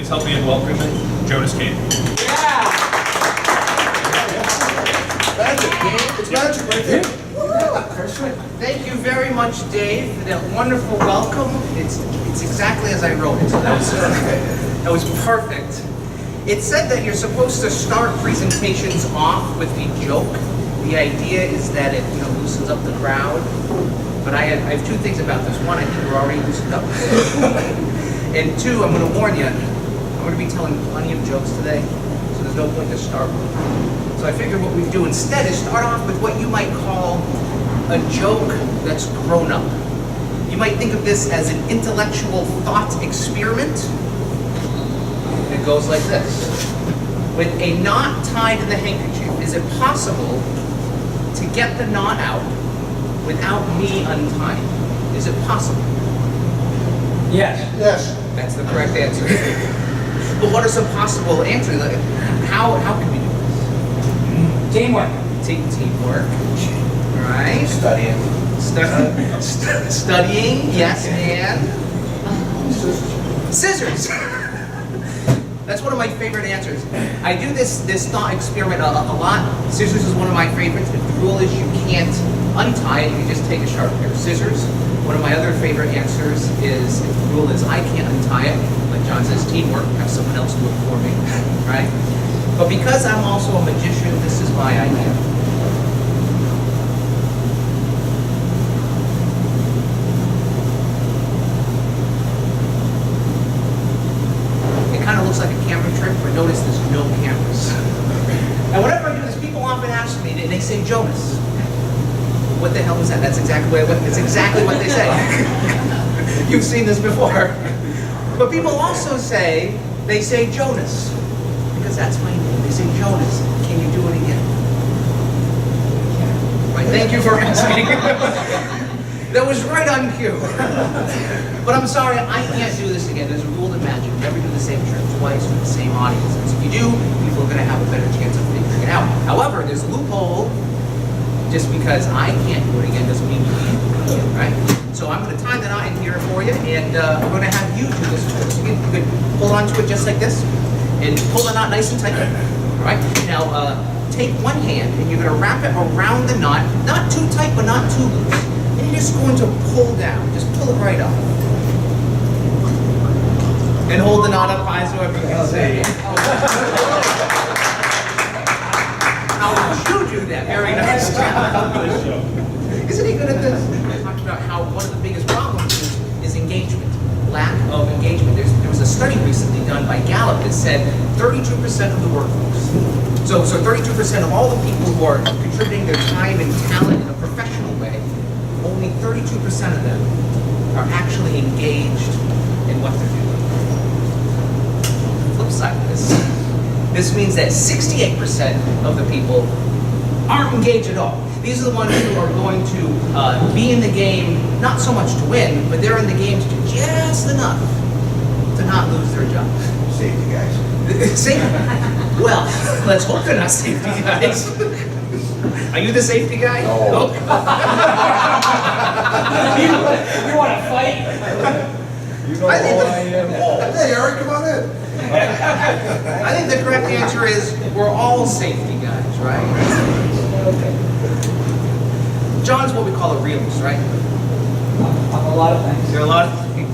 Please help me in welcoming Jonas Cain. Yeah! Magic, Dave. It's magic right there. Thank you very much, Dave, for that wonderful welcome. It's exactly as I wrote it, so that was perfect. It said that you're supposed to start presentations off with a joke. The idea is that it loosens up the crowd. But I have two things about this. One, I think we're already loosened up. And two, I'm going to warn you, I'm going to be telling plenty of jokes today, so there's no point to start with. So I figured what we do instead is start off with what you might call a joke that's grown up. You might think of this as an intellectual thought experiment. It goes like this. With a knot tied in the handkerchief, is it possible to get the knot out without me untying? Is it possible? Yes. Yes. That's the correct answer. But what are some possible answers? Like, how can we do this? Teamwork. Teamwork. All right. Studying. Studying. Yes, and scissors. That's one of my favorite answers. I do this thought experiment a lot. Scissors is one of my favorites. The rule is you can't untie it. You just take a sharp pair of scissors. One of my other favorite answers is, if the rule is I can't untie it, like John says, teamwork, have someone else do it for me, right? But because I'm also a magician, this is my idea. It kind of looks like a camera trick, but notice there's no cameras. And whenever I do this, people often ask me, they say, Jonas, what the hell was that? That's exactly what they say. You've seen this before. But people also say, they say Jonas, because that's my name. They say, Jonas, can you do it again? Right, thank you for asking. That was right on cue. But I'm sorry, I can't do this again. There's a rule in magic. You never do the same trick twice with the same audiences. If you do, people are going to have a better chance of figuring it out. However, there's a loophole. Just because I can't do it again doesn't mean you can't, right? So I'm going to tie the knot in here for you, and I'm going to have you do this first. You could hold on to it just like this, and pull the knot nice and tight. All right? Now, take one hand, and you're going to wrap it around the knot, not too tight, but not too loose. And you're just going to pull down. Just pull it right up. And hold the knot up high so everyone can see. How would you do that? Very nice job. Isn't he good at this? I talked about how one of the biggest problems is engagement, lack of engagement. There was a study recently done by Gallup that said 32% of the workforce. So 32% of all the people who are contributing their time and talent in a professional way, only 32% of them are actually engaged in what they're doing. The flip side of this means that 68% of the people aren't engaged at all. These are the ones who are going to be in the game, not so much to win, but they're in the game to do just enough to not lose their job. Safety guys. Safety? Well, let's hope they're not safety guys. Are you the safety guy? No. You want to fight? You know I think who I am. Hey, Eric, come on in. I think the correct answer is we're all safety guys, right? John's what we call a realist, right? I'm a lot of things. There are a lot of things.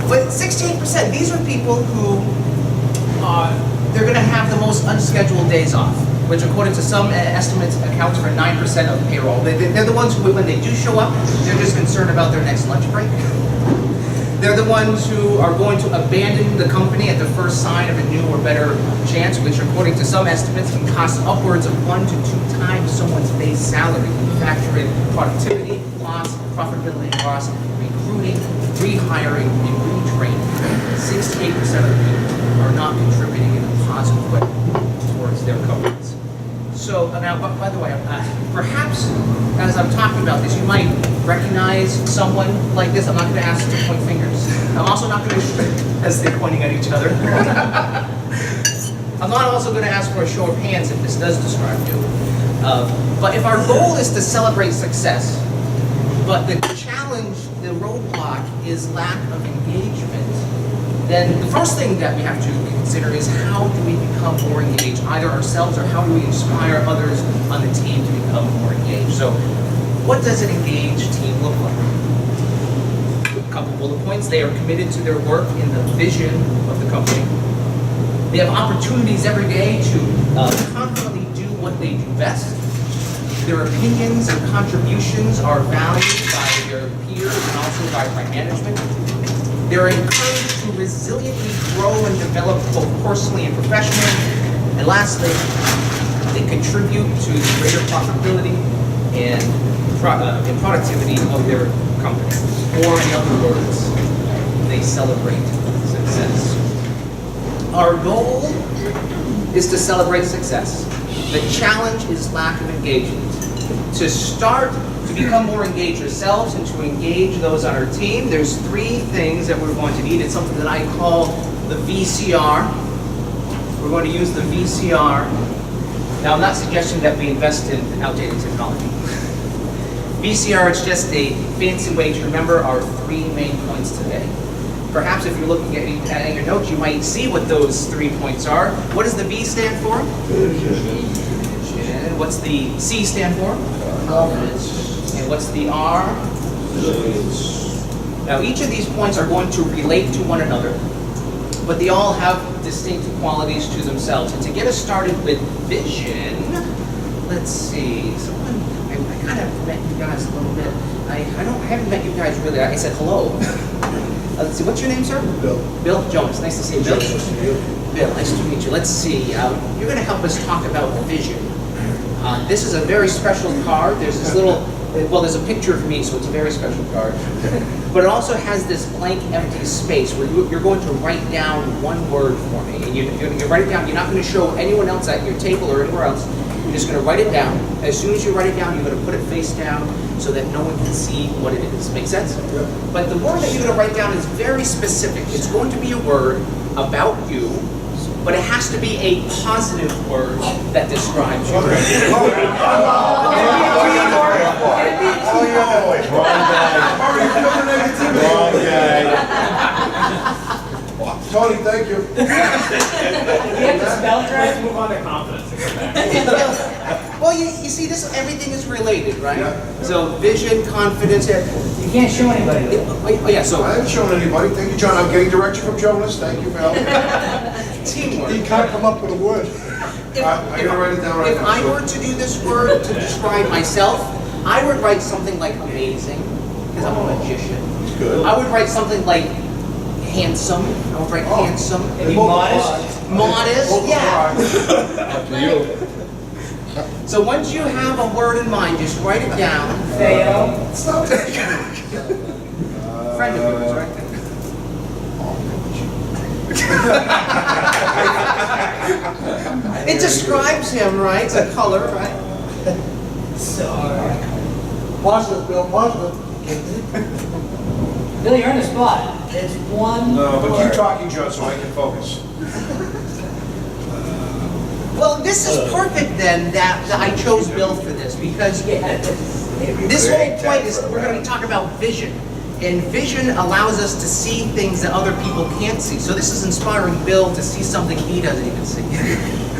But 68%, these are people who they're going to have the most unscheduled days off, which according to some estimates accounts for 9% of payroll. They're the ones who, when they do show up, they're just concerned about their next lunch break. They're the ones who are going to abandon the company at the first sign of a new or better chance, which according to some estimates can cost upwards of 1 to 2 times someone's base salary. Factor in productivity, loss, profitability loss, recruiting, rehiring, and retraining. 68% of the people are not contributing in a positive way towards their companies. So now, by the way, perhaps as I'm talking about this, you might recognize someone like this. I'm not going to ask to point fingers. I'm also not going to, as they're pointing at each other. I'm not also going to ask for a show of hands if this does describe you. But if our goal is to celebrate success, but the challenge, the roadblock is lack of engagement, then the first thing that we have to consider is how do we become more engaged, either ourselves or how do we inspire others on the team to become more engaged. So what does an engaged team look like? A couple bullet points. They are committed to their work in the vision of the company. They have opportunities every day to confidently do what they do best. Their opinions and contributions are valued by their peers and also by management. They're encouraged to resiliently grow and develop both personally and professionally. And lastly, they contribute to the greater profitability and productivity of their company. Or in other words, they celebrate success. Our goal is to celebrate success. The challenge is lack of engagement. To become more engaged ourselves and to engage those on our team, there's 3 things that we're going to need. It's something that I call the VCR. We're going to use the VCR. Now, I'm not suggesting that we invest in outdated technology. VCR is just a fancy way to remember our 3 main points today. Perhaps if you're looking at your notes, you might see what those 3 points are. What does the V stand for? Vision. What's the C stand for? Confidence. And what's the R? Resilience. Now, each of these points are going to relate to one another, but they all have distinct qualities to themselves. And to get us started with vision, let's see. I kind of met you guys a little bit. I haven't met you guys really. I said hello. Let's see. What's your name, sir? Bill. Bill Jonas. Nice to see you, Bill. Nice to meet you. Bill, nice to meet you. Let's see. You're going to help us talk about vision. This is a very special card. There's this little, well, there's a picture of me, so it's a very special card. But it also has this blank, empty space where you're going to write down one word for me. And you're going to write it down. You're not going to show anyone else at your table or anywhere else. You're just going to write it down. As soon as you write it down, you're going to put it face down so that no one can see what it is. Make sense? Yeah. But the word that you're going to write down is very specific. It's going to be a word about you, but it has to be a positive word that describes you. Tony, thank you. You have to spell it right? Move on to confidence and come back. Well, you see, everything is related, right? Yeah. So vision, confidence. You can't show anybody. Oh, yeah, so I haven't shown anybody. Thank you, John. I'm getting direction from Jonas. Thank you for helping. teamwork. He can't come up with a word. I'm going to write it down right If now. I were to do this word to describe myself, I would write something like amazing, because I'm a magician. It's good. I would write something like handsome. I would write handsome. Maybe modest? Modest, yeah. Up to you. So once you have a word in mind, just write it down. Theo. Stop it. Friend of yours, right there. It describes him, right? It's a color, right? Positive, Bill, positive. Bill, you're on the spot. It's one No, but word. keep talking, Joe, so I can focus. Well, this is perfect then that I chose Bill for this because this whole point is we're going to be talking about vision. And vision allows us to see things that other people can't see. So this is inspiring Bill to see something he doesn't even see.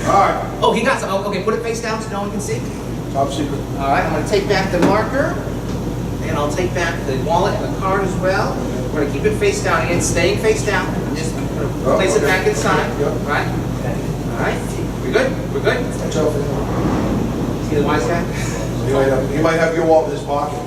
All right, Oh, he got some. Oh, okay, put it face down so no one can see. top secret. All right, I'm going to take back the marker. And I'll take back the wallet and the card as well. We're going to keep it face down again, staying face down. And just place it back inside. Yep. Right? All right. We're good? We're good? Watch out for him. See the wise guy? He might have your wallet in his pocket.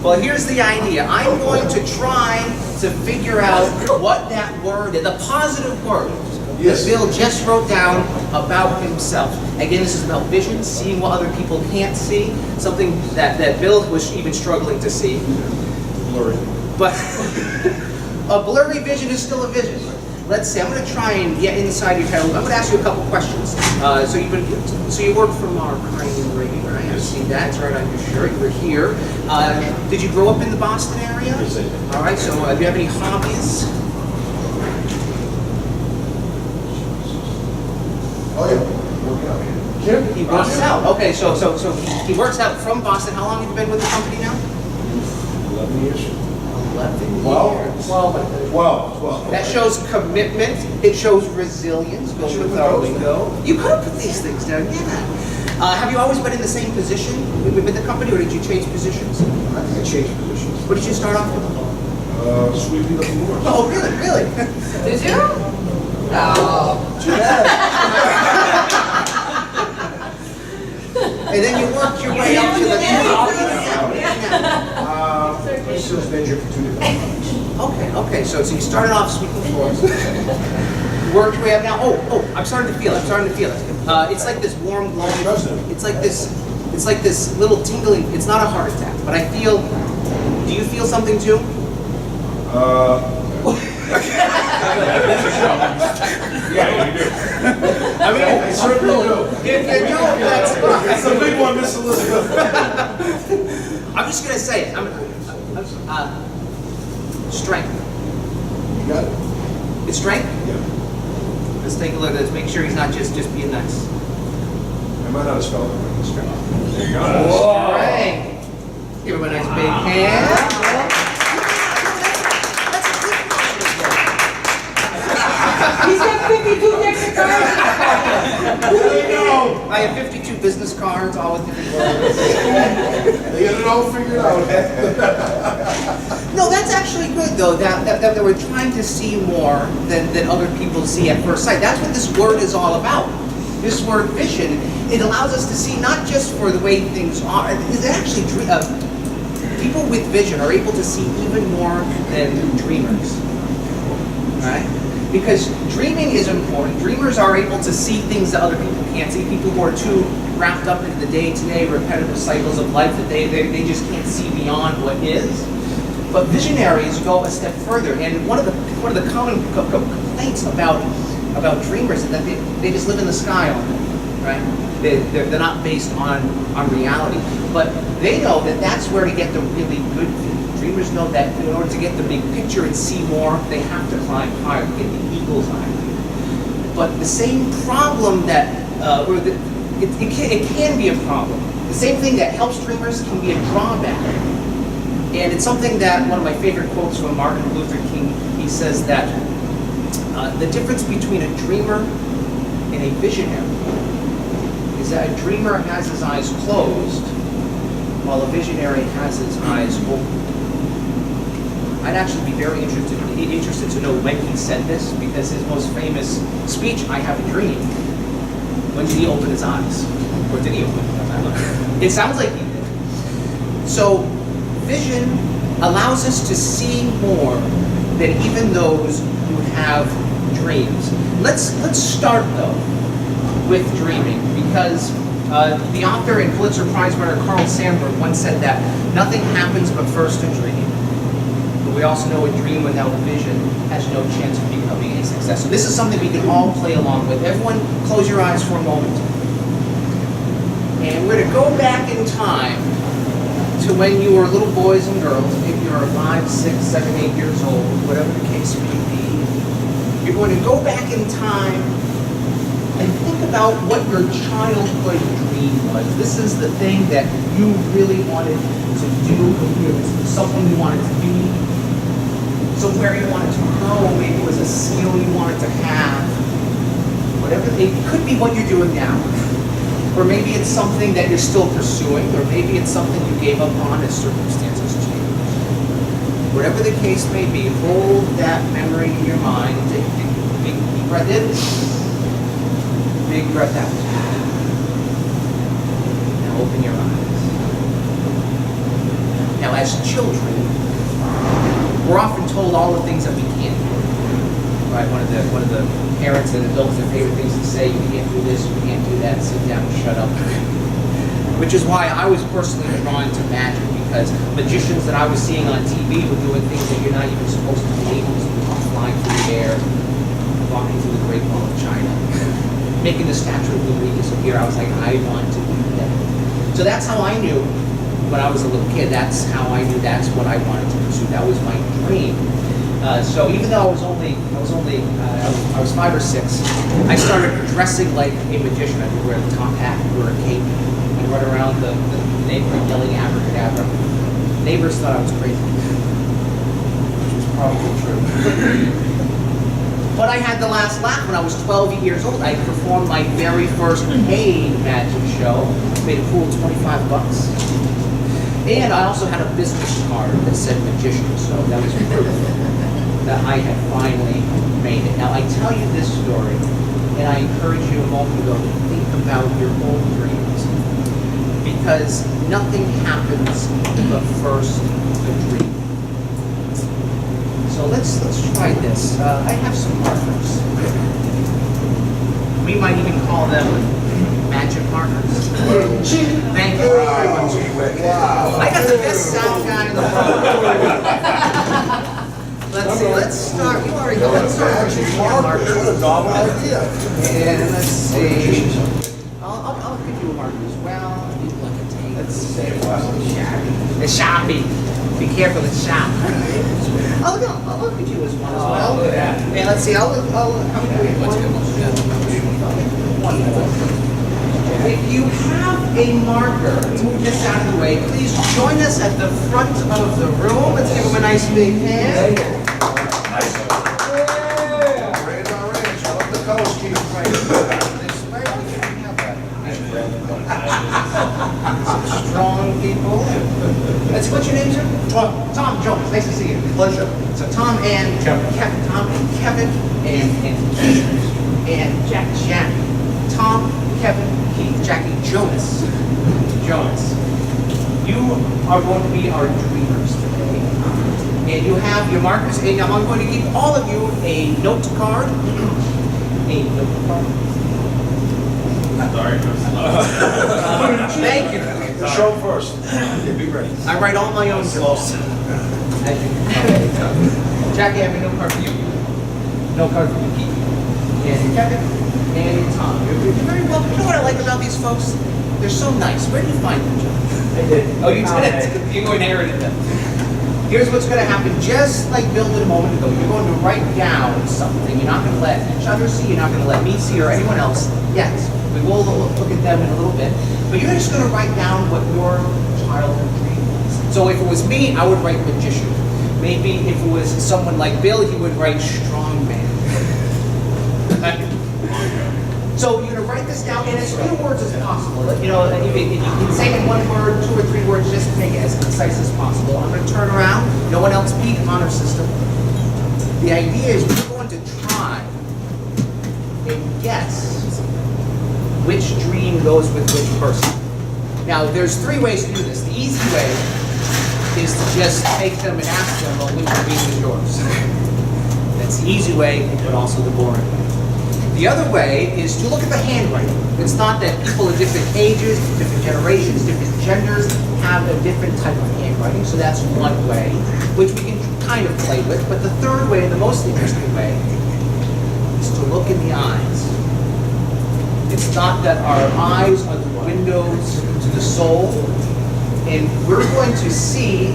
Well, here's the idea. I'm going to try to figure out what that word, the positive word Yes. that Bill just wrote down about himself. Again, this is about vision, seeing what other people can't see, something that Bill was even struggling to see. Blurry. But a blurry vision is still a vision. Let's see, I'm going to try and get inside your head. I'm going to ask you a couple questions. So you work for Marr Crane Rigging, right? I see that. It's right on your shirt. You were here. Did you grow up in the Boston area? Yes, I did. All right, so do you have any hobbies? Oh, yeah. Working out here. He works out. Okay, so he works out from Boston. How long have you been with the company now? 11 years. 11 12? years. 12. That shows commitment. It shows resilience. Go Should've with put our those lingo. You could have put these things down, yeah. Have you always been in the same position with the company, or did you change positions? I think I changed positions. What did you start off with? Sweeping the floors. Oh, really? Really? Did you? Oh. And then you worked your way up to the I was manager for 2 years. Okay, so you started off sweeping floors, worked your way up. Now, I'm starting to feel it. It's like this warm, glowing. It's like this little tingling. It's not a heart attack, but I feel. Do you feel something too? Yeah, you do. I mean, I certainly do. if you don't, that's fine. It's a big one, Miss Elizabeth. I'm just gonna say it. Strength. You got it? It's strength. Yeah. Let's take a look at this. Make sure he's not just being nice. I might not have spelled it right. Strength. There you go. All right. Give him a nice big hand. He's got 52 decks of cards. There you go. I have 52 business cards, all with different words. They got it all figured out. No, that's actually good though, that they were trying to see more than other people see at first sight. That's what this word is all about. This word vision, it allows us to see not just for the way things are, it actually, people with vision are able to see even more than dreamers, right? Because dreaming is important. Dreamers are able to see things that other people can't see. People who are too wrapped up in the day-to-day repetitive cycles of life that they just can't see beyond what is. But visionaries go a step further, and one of the common complaints about dreamers is that they just live in the sky all day, right? They're not based on reality. But they know that that's where to get the really good thing. Dreamers know that in order to get the big picture and see more, they have to climb higher, get the eagle's eye. But the same problem that, it can be a problem. The same thing that helps dreamers can be a drawback. And it's something that, one of my favorite quotes from Martin Luther King, he says that the difference between a dreamer and a visionary is that a dreamer has his eyes closed while a visionary has his eyes open. I'd actually be very interested to know when he said this, because his most famous speech, "I have a dream," when did he open his eyes? Or did he open his eyes? It sounds like he did. So, vision allows us to see more than even those who have dreams. Let's start though with dreaming, because the author and Pulitzer Prize winner Carl Sandburg once said that nothing happens but first a dream. But we also know a dream without vision has no chance of becoming a success. So this is something we can all play along with. Everyone, close your eyes for a moment. And we're going to go back in time to when you were little boys and girls. Maybe you were 5, 6, 7, 8 years old, whatever the case may be. You're going to go back in time and think about what your childhood dream was. This is the thing that you really wanted to do. It was something you wanted to be, somewhere you wanted to go. Maybe it was a skill you wanted to have. Whatever, it could be what you're doing now. Or maybe it's something that you're still pursuing, or maybe it's something you gave up on as circumstances change. Whatever the case may be, hold that memory in your mind. Take a big deep breath in, big breath out. Now open your eyes. Now as children, we're often told all the things that we can't do. Right? One of the parents and adults, their favorite things to say, you can't do this, you can't do that, sit down, shut up. Which is why I was personally drawn to magic, because magicians that I was seeing on TV were doing things that you're not even supposed to be able to do, flying through the air, walking through the Great Wall of China, making the Statue of Liberty disappear. I was like, I want to do that. So that's how I knew when I was a little kid. That's how I knew that's what I wanted to pursue. That was my dream. So even though I was 5 or 6, I started dressing like a magician. I would wear the top hat, wear a cape, and run around the neighborhood yelling abracadabra. Neighbors thought I was crazy. probably true. But I had the last laugh when I was 12 years old. I performed my very first paid magic show. Made a cool 25 bucks. And I also had a business card that said magician, so that was proof that I had finally made it. Now I tell you this story, and I encourage you a moment ago to think about your own dreams. Because nothing happens but first a dream. So let's try this. I have some markers. We might even call them magic markers. Thank you very much. Wow. I got the best sound guy in the world. Let's see, let's start. You already know. Let's start with your markers. What a novel idea. And let's see. I'll give you a marker as well. Let's see. It's shoppy. Be careful, it's shop. I'll look at you as one as well. And let's see, how many do we have? One more. If you have a marker, let's move this out of the way. Please join us at the front of the room. Let's give them a nice big hand. Raise our ranch. I love the coast, keep it right. This way we can have some strong people. Let's see, what's your name, sir? Tom Jonas. Nice to see you. Pleasure. So Tom and Kevin and Keith and Jackie. Tom, Kevin, Keith, Jackie, Jonas. You are going to be our dreamers today. And you have your markers, and I'm going to give all of you a note card. Sorry. Thank you. The show first. Be ready. I write all my own jokes. Jackie, I have a note card for you. No card for you, Keith. And Kevin. And Tom, you're very welcome. You know what I like about these folks? They're so nice. Where did you find them, John? I did. Oh, you did? You inherited them. Here's what's going to happen. Just like Bill did a moment ago, you're going to write down something. You're not going to let each other see. You're not going to let me see or anyone else. Yes, we will look at them in a little bit. But you're just going to write down what your childhood dream was. So if it was me, I would write magician. Maybe if it was someone like Bill, he would write strong man. So you're going to write this down in as few words as possible. You know, if you can say it in one word, 2 or 3 words, just make it as concise as possible. I'm going to turn around. No one else beat honor system. The idea is we're going to try and guess which dream goes with which person. Now, there's 3 ways to do this. The easy way is to just take them and ask them, well, which dream is yours? That's the easy way, but also the boring way. The other way is to look at the handwriting. It's not that people of different ages, different generations, different genders have a different type of handwriting, so that's one way, which we can kind of play with. But the third way, the most interesting way, is to look in the eyes. It's not that our eyes are the windows to the soul, and we're going to see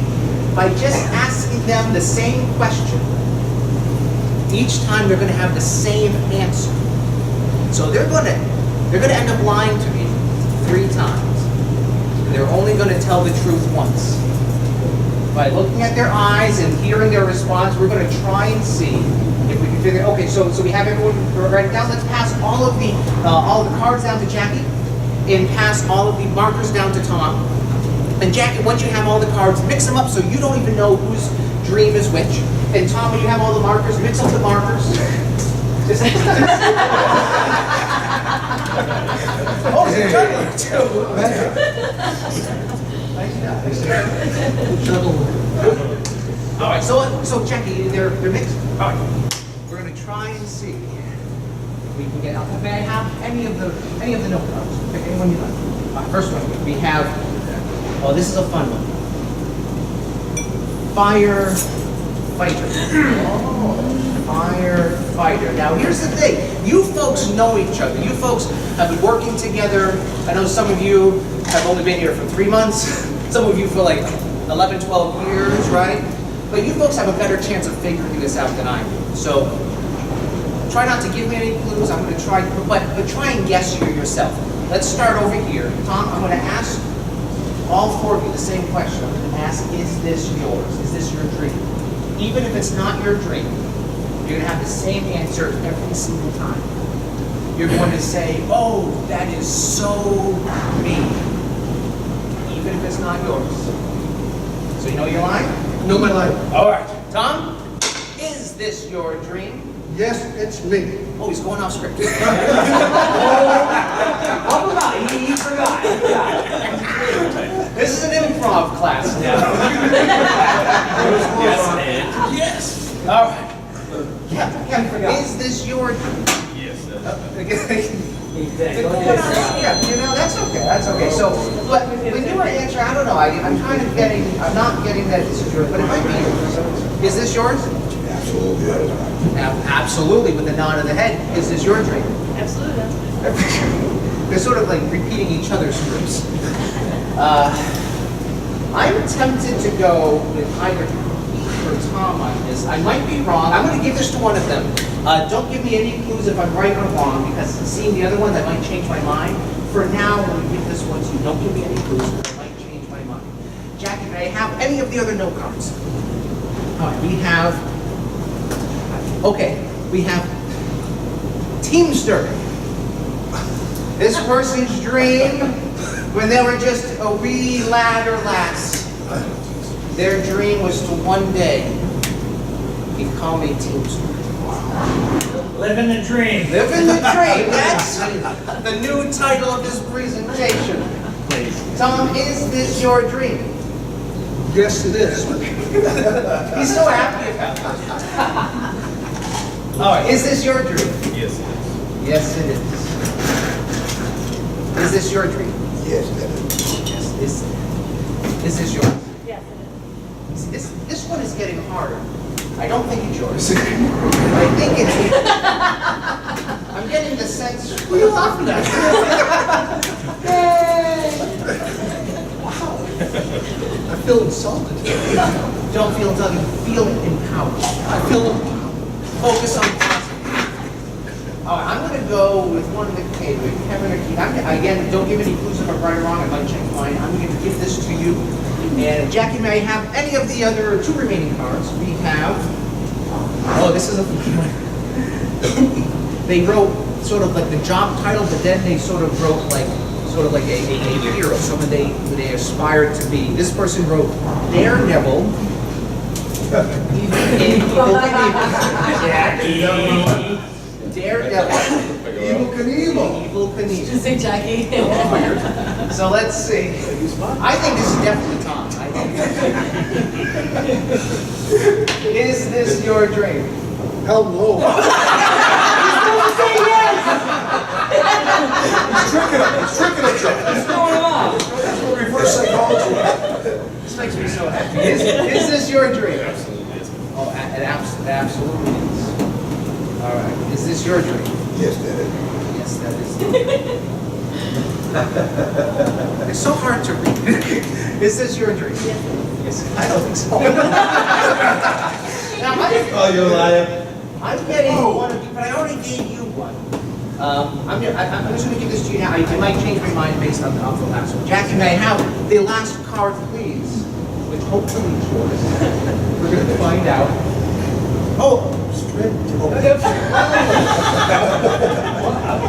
by just asking them the same question. Each time they're going to have the same answer. So they're going to end up lying to me 3 times. And they're only going to tell the truth once. By looking at their eyes and hearing their response, we're going to try and see if we can figure. Okay, so we have everyone write it down. Let's pass all of the cards down to Jackie, and pass all of the markers down to Tom. And Jackie, once you have all the cards, mix them up so you don't even know whose dream is which. And Tom, when you have all the markers, mix up the markers. Just oh, it's a juggler too. All right, so Jackie, they're mixed. All right, we're gonna try and see if we can get out. May I have any of the note cards? Pick any one you like. All right, first one we have. Oh, this is a fun one. Firefighter. Oh, firefighter. Now, here's the thing. You folks know each other. You folks have been working together. I know some of you have only been here for 3 months. Some of you for like 11, 12 years, right? But you folks have a better chance of figuring this out than I do. So, try not to give me any clues. I'm going to try, but try and guess yourself. Let's start over here. Tom, I'm going to ask all 4 of you the same question. I'm going to ask, is this yours? Is this your dream? even if it's not your dream, you're gonna have the same answer every single time. You're going to say, oh, that is so me. Even if it's not yours. So you know your line? Know my life. All right. Tom, is this your dream? Yes, it's me. Oh, he's going off script. He forgot. This is an improv class now. Yes. All right. Yeah. Is this your dream? Yes, Yeah, you know, that's okay, that's okay. So, but when you were answering, I don't know, I'm kind of getting, I'm not getting that this is yours, but it might be yours. Is this yours? Absolutely. Now, absolutely, with a nod of the head. Is this your dream? Absolutely, that's They're sort of like repeating each other's scripts. I'm tempted to go with either Pete or Tom on this. I might be wrong. I'm going to give this to one of them. Don't give me any clues if I'm right or wrong, because seeing the other one, that might change my mind. For now, I'm going to give this one to you. Don't give me any clues, because it might change my mind. Jackie, may I have any of the other note cards? All right, we have Teamster. This person's dream, when they were just a wee lad or lass, their dream was to one day become a Teamster. Living the dream. Living the dream, that's the new title of this presentation. Tom, is this your dream? Yes, it is. He's so happy about it. All right, is this your dream? yes. Yes, it is. Is this your dream? Yes, it is. Yes. Is this yours? Yes, it is. See, this one is getting harder. I don't think it's yours. I think it's. I'm getting the sense. What are you laughing at? I feel insulted. Don't feel insulted. Feel empowered. I feel Focus on positive. All right, I'm going to go with one of the Kevin or Keith. Again, don't give any clues if I'm right or wrong. I might change mine. I'm going to give this to you. And Jackie, may I have any of the other two remaining cards? We have. Oh, this is a. They wrote sort of like the job title, but then they sort of wrote like a hero, someone they aspired to be. This person wrote Daredevil. Daredevil. Evil Knievel. Evil Knievel. Just say Jackie. So let's see. I think this is definitely Tom. Is this your dream? Hell no. He's tricking him. He's tricking him, Joe. What's going on? That's what reverse psychology. This makes me so happy. Is this your dream? Absolutely, yes. Oh, it absolutely is. All right. Is this your dream? Yes, that is. Yes, that is. It's so hard to read. Is this your dream? Yes. I don't think so. Now, Oh, you're lying. I'm getting one of you, but I already gave you one. I'm just going to give this to you now. I might change my mind based on the last one. Jackie, may I have the last card, please? Which hopefully is yours. We're going to find out. Oh, straight.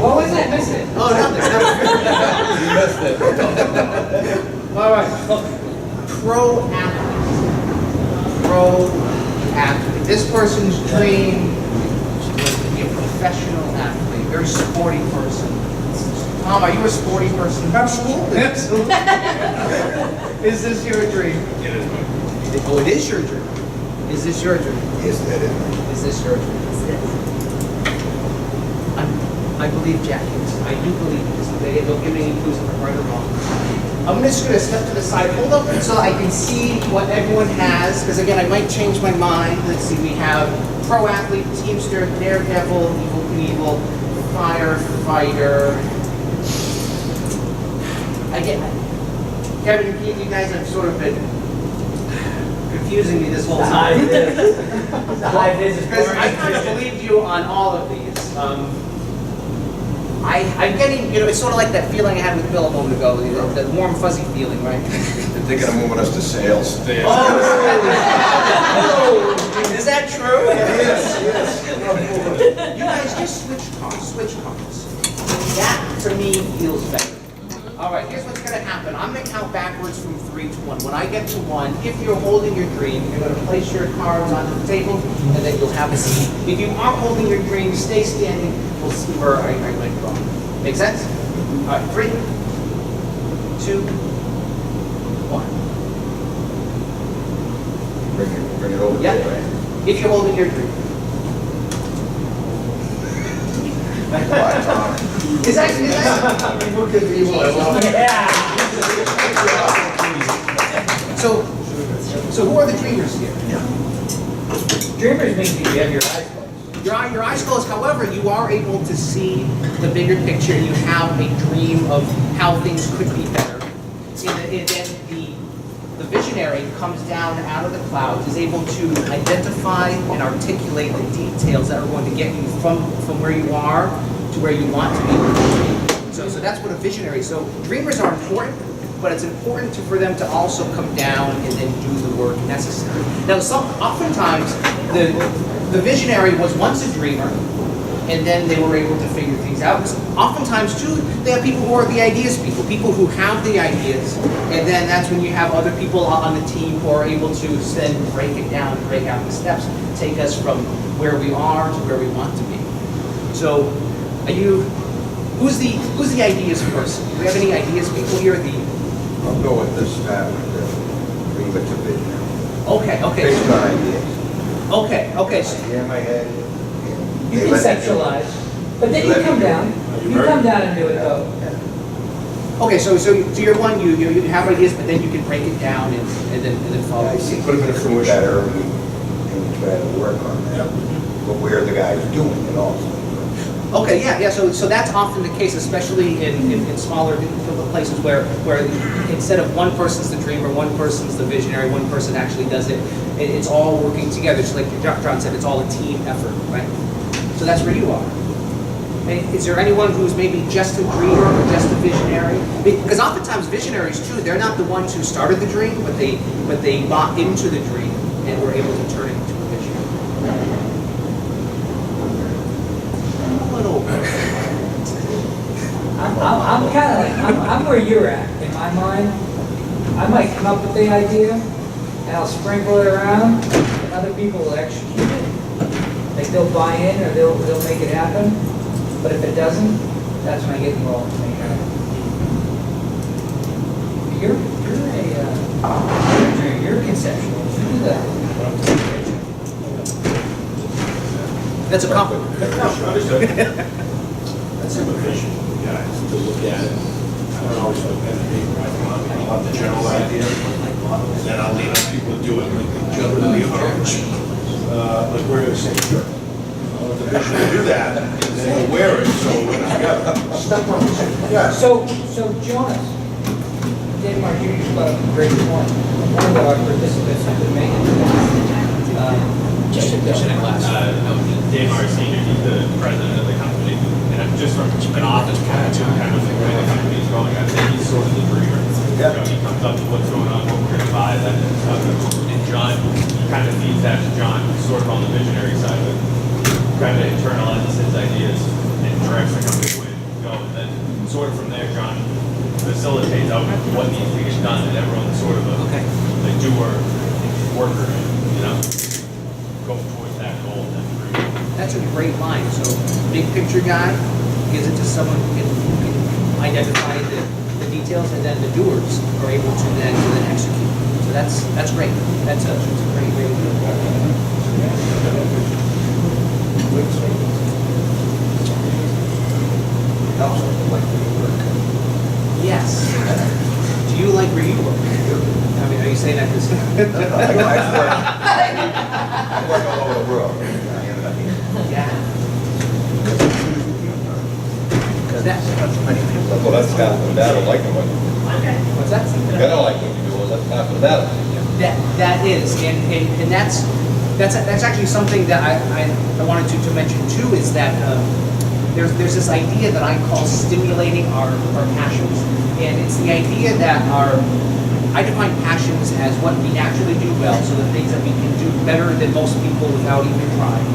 What was it? Missing? Oh, nothing. You missed it. All right. Pro athlete. Pro athlete. This person's dream was to be a professional athlete, very sporty person. Tom, are you a sporty person? Absolutely. Absolutely. Is this your dream? It is mine. Oh, it is your dream. Is this your dream? Yes, that is. Is this your dream? I believe Jackie. I do believe this. They don't give me any clues if I'm right or wrong. I'm just going to step to the side, hold up so I can see what everyone has, because again, I might change my mind. Let's see, we have pro athlete, teamster, daredevil, evil, firefighter. Again, Kevin and Keith, you guys have sort of been confusing me this whole time. It's a high visit. Because I kind of believed you on all of these. I'm getting, it's sort of like that feeling I had with Bill a moment ago, the warm, fuzzy feeling, right? They're thinking of moving us to sales. Oh, Is that true? Yes. You guys just switch cars. That, to me, feels better. All right, here's what's gonna happen. I'm gonna count backwards from 3 to 1. When I get to 1, if you're holding your dream, you're gonna place your cards onto the table, and then you'll have a seat. If you aren't holding your dream, stay standing. We'll see where I went wrong. Make sense? All right, 3, 2, 1. Bring it over. Yeah. Right? If you're holding your dream. Is that? People can be evil, I love it. Yeah. So who are the dreamers here? Dreamers means you have your eyes closed. Your eyes closed, however, you are able to see the bigger picture. You have a dream of how things could be better. And then the visionary comes down out of the clouds, is able to identify and articulate the details that are going to get you from where you are to where you want to be. So that's what a visionary is. So dreamers are important, but it's important for them to also come down and then do the work necessary. Now, oftentimes, the visionary was once a dreamer, and then they were able to figure things out. Oftentimes, too, they have people who are the ideas people who have the ideas, and then that's when you have other people on the team who are able to then break it down, break out the steps, take us from where we are to where we want to be. So, who's the ideas person? Do we have any ideas people here? I'll go with this pattern, leave it to vision. Okay. Based on ideas. Okay. Idea in my head. and You they let me do it. conceptualize, but then you Let me come do it. down. You come down and do it though. Okay, so you're one, you have ideas, but then you can break it down and then follow. I see, put them in fruition better, and we try to work on that. But we're the guys doing it also. Okay, yeah, so that's often the case, especially in smaller places where instead of one person's the dreamer, one person's the visionary, one person actually does it, it's all working together. Just like John said, it's all a team effort, right? So that's where you are. And is there anyone who's maybe just a dreamer or just a visionary? Because oftentimes visionaries too, they're not the ones who started the dream, but they bought into the dream and were able to turn it into a vision. I'm kind of like, I'm where you're at in my mind. I might come up with the idea and I'll sprinkle it around and other people will execute it. Like they'll buy in or they'll make it happen. But if it doesn't, that's when I get involved. You're a conceptual. You do that. That's a compliment. That's a vision, guys, to look at it. I don't always look at it, I'll have the general idea, and then I'll leave people to do it, like jump in the arch. Like we're gonna say, sure. The vision to do that, and then we'll wear it, so we're together. Yeah. So Jonas, Marr, you brought up a great point. One of our participants have been making Dave Marr Senior, he's the president of the company, and just from an office point of view, kind of the way the company is going, I think he's sort of the dreamer. Yeah. He comes up with what's going on, what we're gonna buy, that and stuff. And John, he kind of feeds that to John, who's sort of on the visionary side of it. Kind of internalizes his ideas and directs the company where to go. And then sort of from there, John facilitates out what needs to get done, and everyone's sort of a doer, worker, you know, go towards that goal. That's a great line. So big picture guy gives it to someone who can identify the details, and then the doers are able to then execute. So that's great. That's a great deal. Yes. Do you like where you work? I mean, are you saying that because... I work all over the world. I ended up here. Yeah. Because that's... Well, that's half the battle, like what What's that? you gotta like what you do, well, that's half the battle. That is, and that's actually something that I wanted to mention too, is that there's this idea that I call stimulating our passions, and it's the idea that I define passions as what we naturally do well, so the things that we can do better than most people without even trying.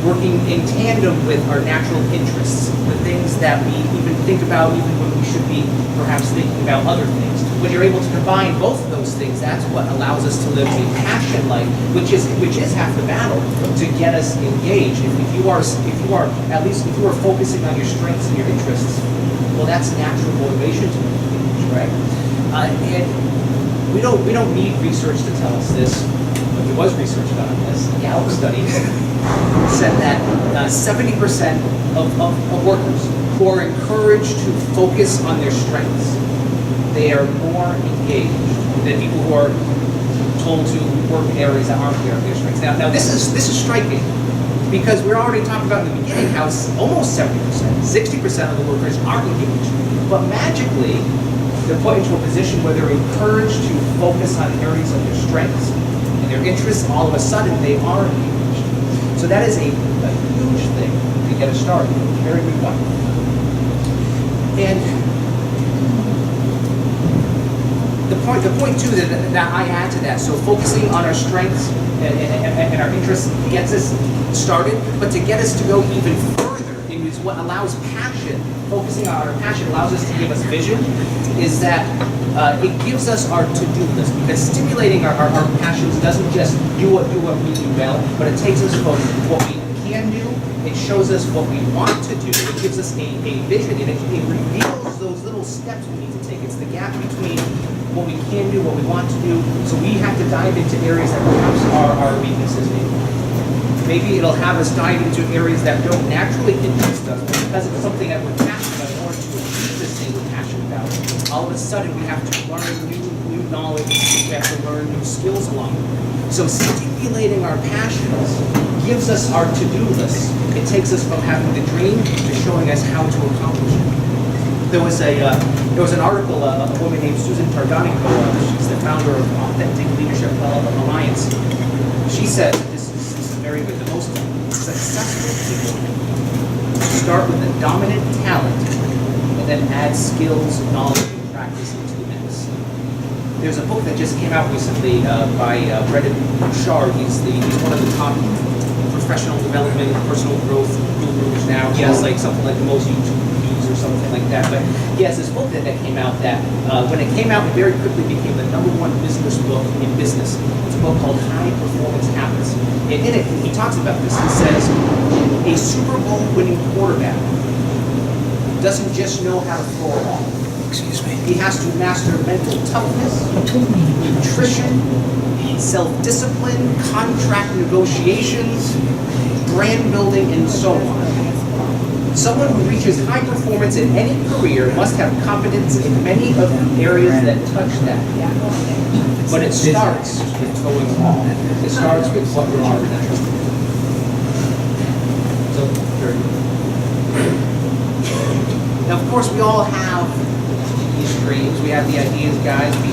Working in tandem with our natural interests, the things that we even think about even when we should be perhaps thinking about other things. When you're able to combine both of those things, that's what allows us to live a passion life, which is half the battle to get us engaged. If you are focusing on your strengths and your interests, well, that's natural motivation to engage, right? And we don't need research to tell us this, but there was research done on this. A Gallup study said that 70% of workers who are encouraged to focus on their strengths, they are more engaged than people who are told to work in areas that aren't their strengths. Now this is striking, because we're already talking about in the beginning how it's almost 70%, 60% of the workers aren't engaged. But magically, they're put into a position where they're encouraged to focus on areas of their strengths and their interests. All of a sudden, they are engaged. So that is a huge thing to get us started. Very good one. And the point too that I add to that, so focusing on our strengths and our interests gets us started, but to get us to go even further is what allows passion. Focusing on our passion allows us to give us vision, is that it gives us our to-do list, because stimulating our passions doesn't just do what we do well, but it takes us from what we can do, it shows us what we want to do, it gives us a vision, and it reveals those little steps we need to take. It's the gap between what we can do, what we want to do, so we have to dive into areas that perhaps are our weaknesses. Maybe it'll have us dive into areas that don't naturally interest us, but because it's something that we're passionate about, in order to achieve this thing we're passionate about, all of a sudden we have to learn new knowledge, we have to learn new skills along the way. So stimulating our passions gives us our to-do list. It takes us from having the dream to showing us how to accomplish it. There was an article, a woman named Susan Targanico, she's the founder of Authentic Leadership Alliance. She said, this is very good, the most successful people start with a dominant talent and then add skills, knowledge, and practice into the mix. There's a book that just came out recently by Brendan Bouchard. He's one of the top professional development, personal growth gurus now. He has like something like the most YouTube views or something like that. But he has this book that came out that when it came out, it very quickly became the #1 business book in business. It's a book called High Performance Habits. And in it, he talks about this. He says, a Super Bowl winning quarterback doesn't just know how to throw a ball. Excuse me. He has to master mental toughness, nutrition, self-discipline, contract negotiations, brand building, and so on. Someone who reaches high performance in any career must have competence in many of the areas that touch that. But it starts with throwing the ball. It starts with what we're interested in. So, very good. Now, of course, we all have these dreams. We have the ideas guys. We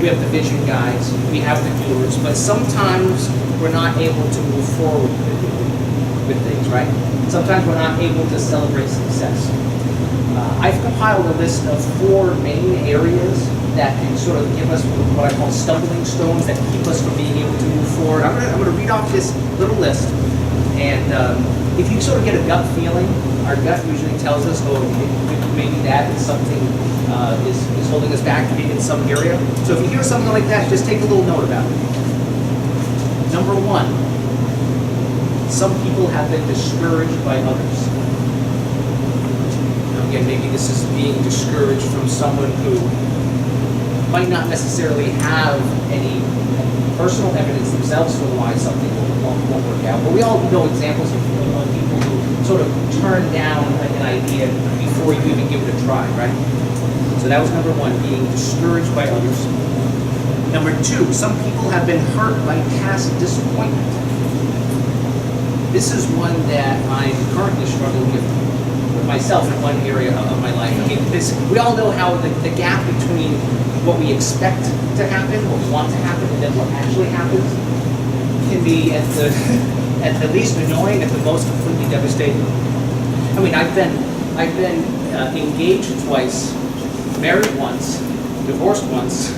have the vision guys. We have the doers. But sometimes we're not able to move forward with things, right? Sometimes we're not able to celebrate success. I've compiled a list of 4 main areas that can sort of give us what I call stumbling stones that keep us from being able to move forward. I'm going to read off this little list, and if you sort of get a gut feeling, our gut usually tells us, oh, maybe that is something is holding us back in some area. So if you hear something like that, just take a little note about it. Number 1, some people have been discouraged by others. Now again, maybe this is being discouraged from someone who might not necessarily have any personal evidence themselves for why something won't work out. But we all know examples of people who sort of turn down an idea before you even give it a try, right? So that was number 1, being discouraged by others. Number 2, some people have been hurt by past disappointment. This is one that I'm currently struggling with myself in one area of my life. I mean, we all know how the gap between what we expect to happen, what we want to happen, and then what actually happens can be at the least annoying, at the most completely devastating. I mean, I've been engaged twice, married once, divorced once,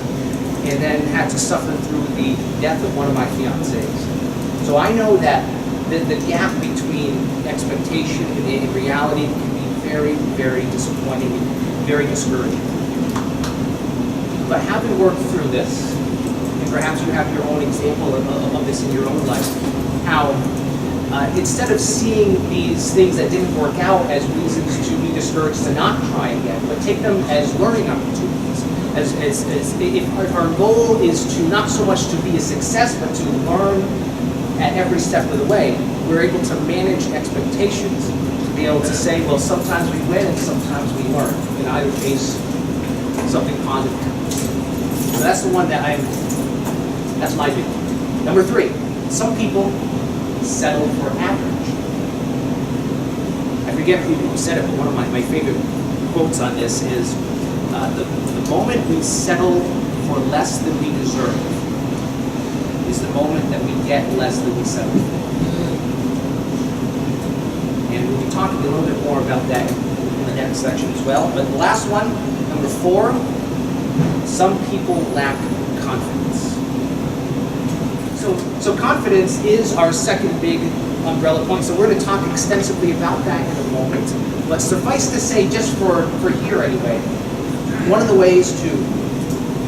and then had to suffer through the death of one of my fiancées. So I know that the gap between expectation and reality can be very, very disappointing and very discouraging. But having worked through this, and perhaps you have your own example of this in your own life, how instead of seeing these things that didn't work out as reasons to be discouraged to not try again, but take them as learning opportunities. As if our goal is to not so much to be a success, but to learn at every step of the way, we're able to manage expectations, to be able to say, well, sometimes we win and sometimes we learn. In either case, something positive happens. So that's the one that that's my big one. Number 3, some people settle for average. I forget who said it, but one of my favorite quotes on this is, the moment we settle for less than we deserve is the moment that we get less than we settle for. And we'll be talking a little bit more about that in the next section as well. But the last one, number 4, some people lack confidence. So confidence is our second big umbrella point. So we're going to talk extensively about that in a moment. But suffice to say, just for here anyway, one of the ways to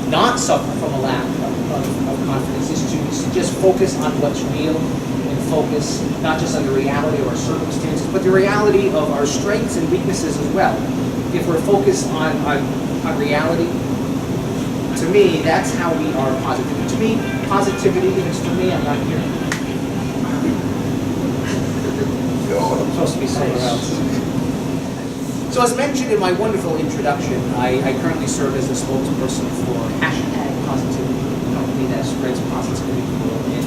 not suffer from a lack of confidence is to just focus on what's real and focus not just on the reality of our circumstances, but the reality of our strengths and weaknesses as well. If we're focused on reality, to me, that's how we are positive. To me, positivity, if it's for me, I'm not here. I'm supposed to be somewhere else. So as mentioned in my wonderful introduction, I currently serve as the spokesperson for #Positivity, a company that spreads positivity in the world. And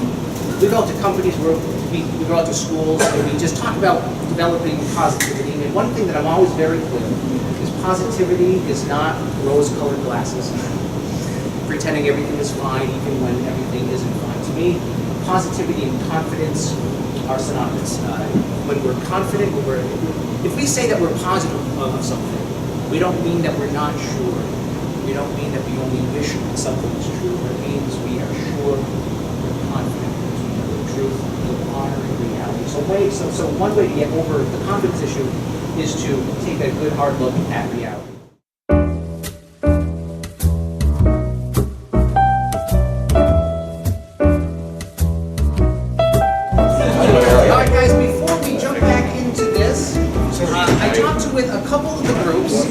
we go out to companies, we go out to schools, and we just talk about developing positivity. And one thing that I'm always very clear is positivity is not rose-colored glasses, pretending everything is fine even when everything isn't fine. To me, positivity and confidence are synonymous. When we're confident, if we say that we're positive of something, we don't mean that we're not sure. We don't mean that we only wish that something is true. It means we are sure, we're confident, because we know the truth, we honor in reality. So one way to get over the confidence issue is to take a good hard look at reality.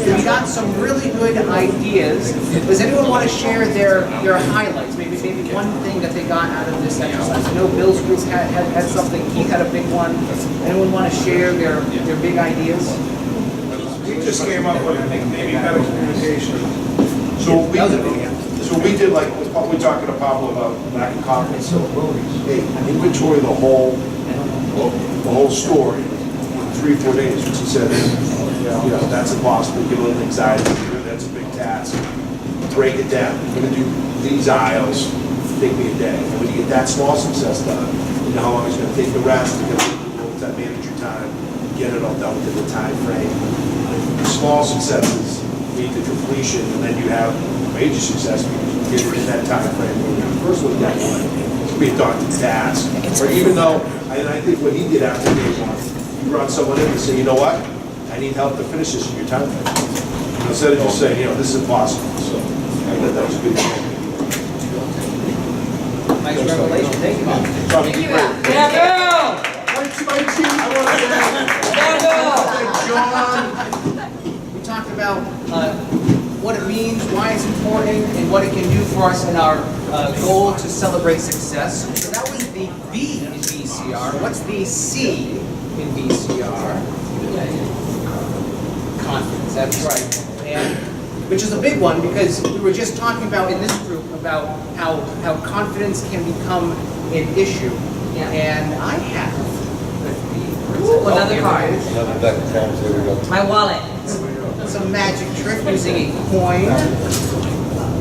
We got some really good ideas. Does anyone want to share their highlights? Maybe one thing that they got out of this exercise. I know Bill's group had something. Keith had a big one. Anyone want to share their big ideas? We just came up with maybe better communication. So we did, like, we're talking to Pablo about lack of confidence. So they inventory the whole story in 3-4 days, which he said, you know, that's impossible. Get a little anxiety. That's a big task. Break it down. We're going to do these aisles. Take me a day. And when you get that small success done, you know how long it's going to take the rest to get that manager time, get it all done within the time frame. Small successes lead to completion, and then you have major success because you get it in that time frame when you first looked at one. It could be a daunting task. Or even though, and I think what he did after day one, he brought someone in and said, you know what? I need help to finish this in your time frame. Instead of just saying, you know, this is impossible. So I thought that was a good. Nice revelation. Thank you, Bob. Thank you. Yeah, Bill! We talked about what it means, why it's important, and what it can do for us in our goal to celebrate success. So that was the B in VCR. What's the C in VCR? Confidence, that's right. And which is a big one because we were just talking about in this group about how confidence can become an issue. Yeah. And I have another card. Another deck of cards, here we go. My wallet. some magic trick using a coin.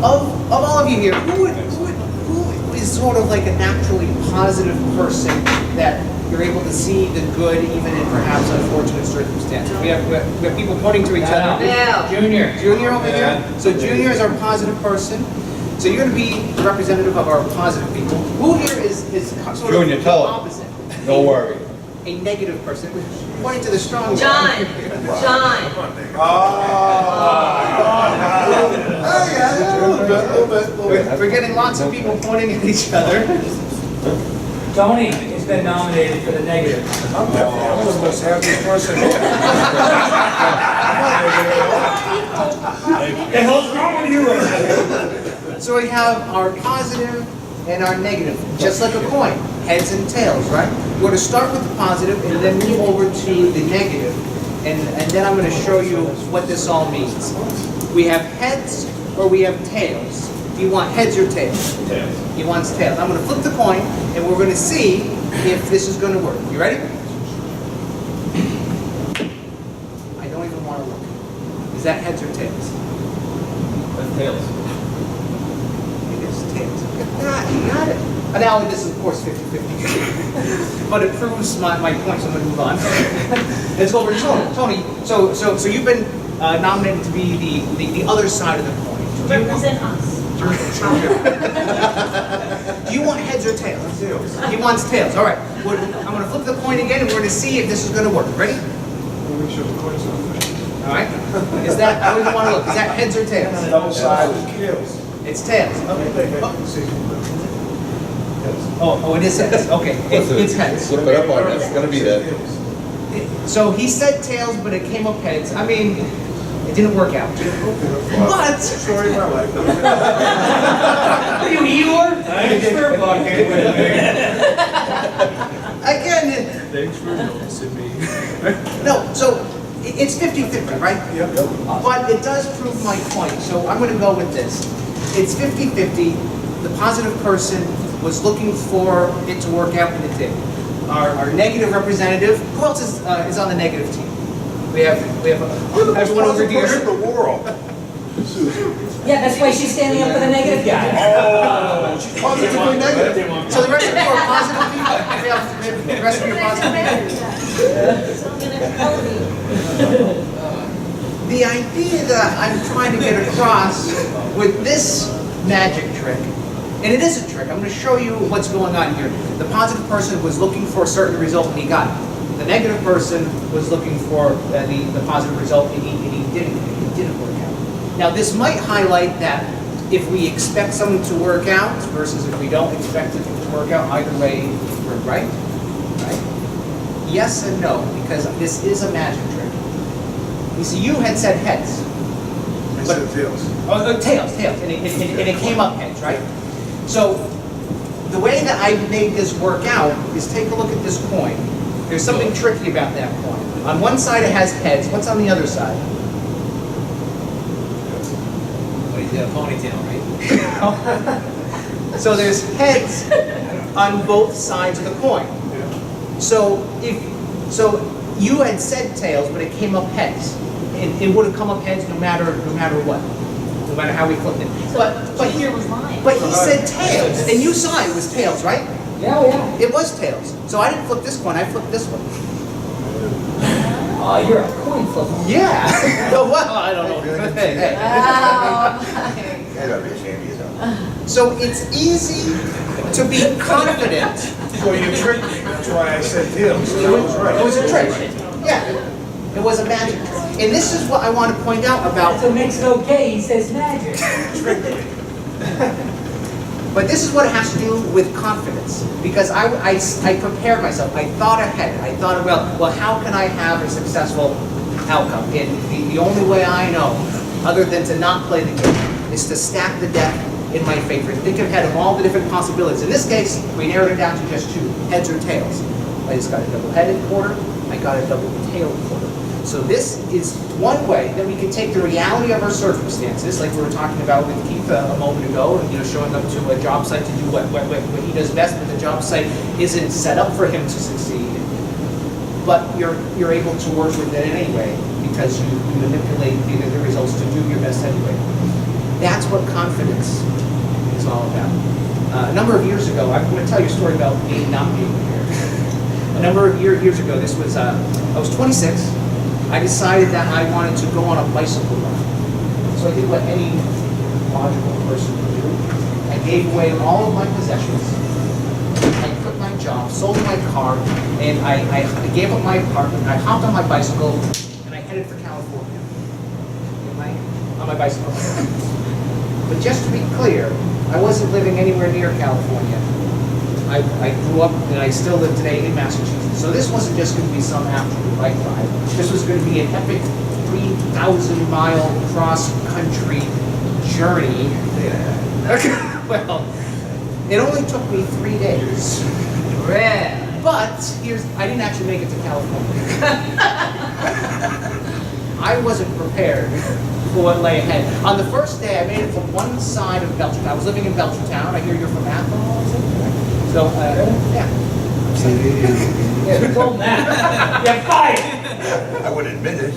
Of all of you here, who is sort of like a naturally positive person that you're able to see the good even in perhaps unfortunate circumstances? We have people pointing to each other. Yeah. Junior. Junior over here. So Junior is our positive person. So you're gonna be the representative of our positive people. Who here is sort of Junior, the tell him. opposite? Don't worry. A negative person, pointing to the strong. John, John. Yeah, a little bit. We're getting lots of people pointing at each other. Tony has been nominated for the negative. I'm definitely the most happiest person. The hell's wrong with you? So we have our positive and our negative, just like a coin, heads and tails, right? We're going to start with the positive and then move over to the negative, and then I'm going to show you what this all means. We have heads or we have tails. Do you want heads or tails? Tails. He wants tails. I'm going to flip the coin, and we're going to see if this is going to work. You ready? I don't even want to look. Is that heads or tails? That's tails. It is tails. Look at that. You got it. Now, this is, of course, 50-50. But it proves my point, so I'm going to move on. Let's go over to Tony. Tony, so you've been nominated to be the other side of the coin. Represent us. Do you want heads or tails? He wants tails. All right. I'm going to flip the coin again, and we're going to see if this is going to work. Ready? Make sure the coin's not All right. Is that? I don't want to look. Is that heads or tails? double-sided kills. It's tails. Okay. Oh, it is heads. Okay. It's heads. Flip it up on it, it's gonna be that. So he said tails, but it came up heads. I mean, it didn't work out. But Story of my life. Are you Eeyore? I'm sure about again, Thanks for noticing me. no. So it's 50-50, right? Yep. But it does prove my point. So I'm going to go with this. It's 50-50. The positive person was looking for it to work out, and it did. Our negative representative. Who else is on the negative team? We have everyone over Person here. in the world. Yeah, that's why she's standing up for the negative guy. Oh, she's positively negative. So the rest of you are positive people? The rest of you are positive people? So I'm gonna tell you. The idea that I'm trying to get across with this magic trick, and it is a trick, I'm going to show you what's going on here. The positive person was looking for a certain result and he got it. The negative person was looking for the positive result and he didn't work out. Now this might highlight that if we expect something to work out versus if we don't expect it to work out, either way we're right. Right? Yes and no, because this is a magic trick. You see, you had said heads. I said tails. Oh, tails, and it came up heads, right? So, the way that I made this work out is take a look at this coin. There's something tricky about that coin. On one side it has heads, what's on the other side? Ponytail, right? So there's heads on both sides of the coin. So, you had said tails, but it came up heads. It would have come up heads no matter what, no matter how we flipped it. But Here was mine. But he said tails, and you saw it was tails, right? Yeah, yeah. It was tails. So I didn't flip this one, I flipped this one. Oh, you're a coin flipper. Yeah. No, what? I don't know. Hey. That ought to be a shame of yourself. So it's easy to be confident. So you tricked me, that's why I said tails. So I was right. It was a trick. Yeah. It was a magic trick. And this is what I want to point out about. So it makes it okay, he says magic. But this is what it has to do with confidence. Because I prepared myself. I thought ahead. I thought, well, how can I have a successful outcome? And the only way I know, other than to not play the game, is to stack the deck in my favor. Think ahead of all the different possibilities. In this case, we narrowed it down to just two, heads or tails. I just got a double-headed quarter. I got a double-tailed quarter. So this is one way that we can take the reality of our circumstances, like we were talking about with Keith a moment ago, showing up to a job site to do what he does best, but the job site isn't set up for him to succeed. But you're able to work with it anyway, because you manipulate the results to do your best anyway. That's what confidence is all about. A number of years ago, I'm going to tell you a story about me not being here. A number of years ago, this was, I was 26. I decided that I wanted to go on a bicycle ride. So I did what any logical person would do. I gave away all of my possessions. I quit my job, sold my car, and I gave up my apartment. I hopped on my bicycle and I headed for California. On my bicycle. But just to be clear, I wasn't living anywhere near California. I grew up and I still live today in Massachusetts. So this wasn't just going to be some afternoon bike ride. This was going to be an epic 3,000-mile cross-country journey. Well, it only took me 3 days. But I didn't actually make it to California. I wasn't prepared for what lay ahead. On the first day, I made it from one side of Belchertown. I was living in Belchertown. I hear you're from Athol. So, yeah. Yeah, who told him that? You're fired! I would admit it.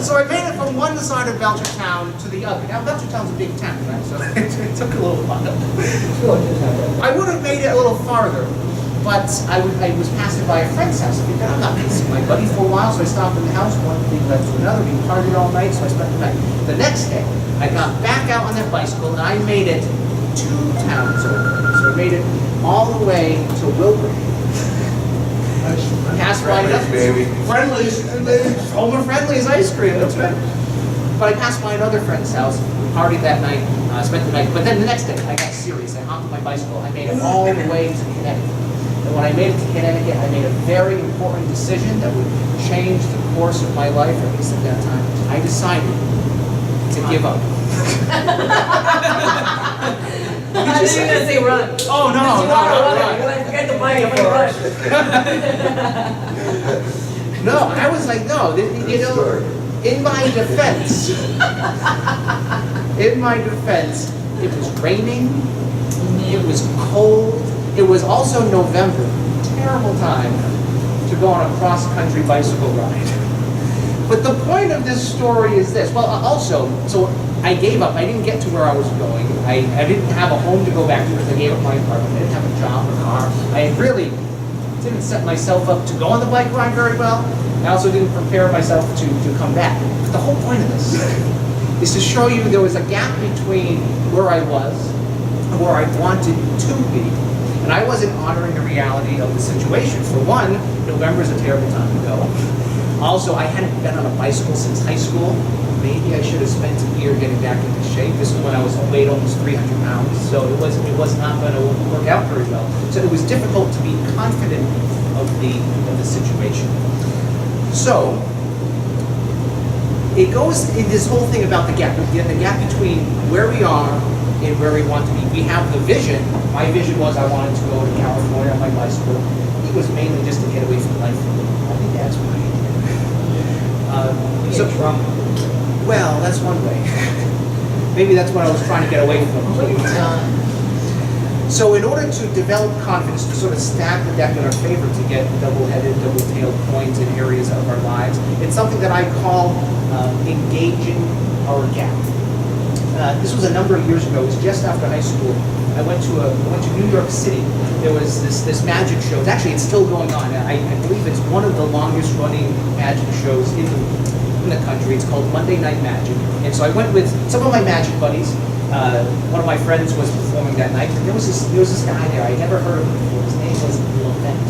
So I made it from one side of Belchertown to the other. Now, Belchertown's a big town, right? So it took a little while. I would have made it a little farther, but I was passing by a friend's house. I figured I'm not going to see my buddy for a while, so I stopped in the house. One thing led to another. We partied all night, so I spent the night. The next day, I got back out on that bicycle, and I made it 2 towns over. So I made it all the way to Wilbur. Passed by Friendly's, home of Friendly's ice cream. That's right. But I passed by another friend's house, partied that night, spent the night. But then the next day, I got serious. I hopped on my bicycle. I made it all the way to Connecticut. And when I made it to Connecticut, I made a very important decision that would change the course of my life, at least at that time. I decided to give up. I thought you were gonna say run. Oh, no, You no, are no, running. no. Forget the bike, I'm gonna run. No, I was like, no, you know, in my defense, it was raining, it was cold, it was also November, terrible time to go on a cross-country bicycle ride. But the point of this story is this. Well, also, so I gave up. I didn't get to where I was going. I didn't have a home to go back to because I gave up my apartment. I didn't have a job or car. I really didn't set myself up to go on the bike ride very well. I also didn't prepare myself to come back. But the whole point of this is to show you there was a gap between where I was and where I wanted to be. And I wasn't honoring the reality of the situation. For one, November is a terrible time to go. Also, I hadn't been on a bicycle since high school. Maybe I should have spent a year getting back into shape. This is when I weighed almost 300 pounds, so it was not going to work out very well. So it was difficult to be confident of the situation. So it goes in this whole thing about the gap between where we are and where we want to be. We have the vision. My vision was I wanted to go to California on my bicycle. It was mainly just to get away from life. I think that's what I did. So Trump. Well, that's one way. Maybe that's what I was trying to get away from. So in order to develop confidence, to sort of stack the deck in our favor to get double-headed, double-tailed points in areas of our lives, it's something that I call engaging our gap. This was a number of years ago. It was just after high school. I went to New York City. There was this magic show. It's still going on. I believe it's one of the longest running magic shows in the country. It's called Monday Night Magic. And so I went with some of my magic buddies. One of my friends was performing that night. And there was this guy there. I never heard of him before. His name was Levent.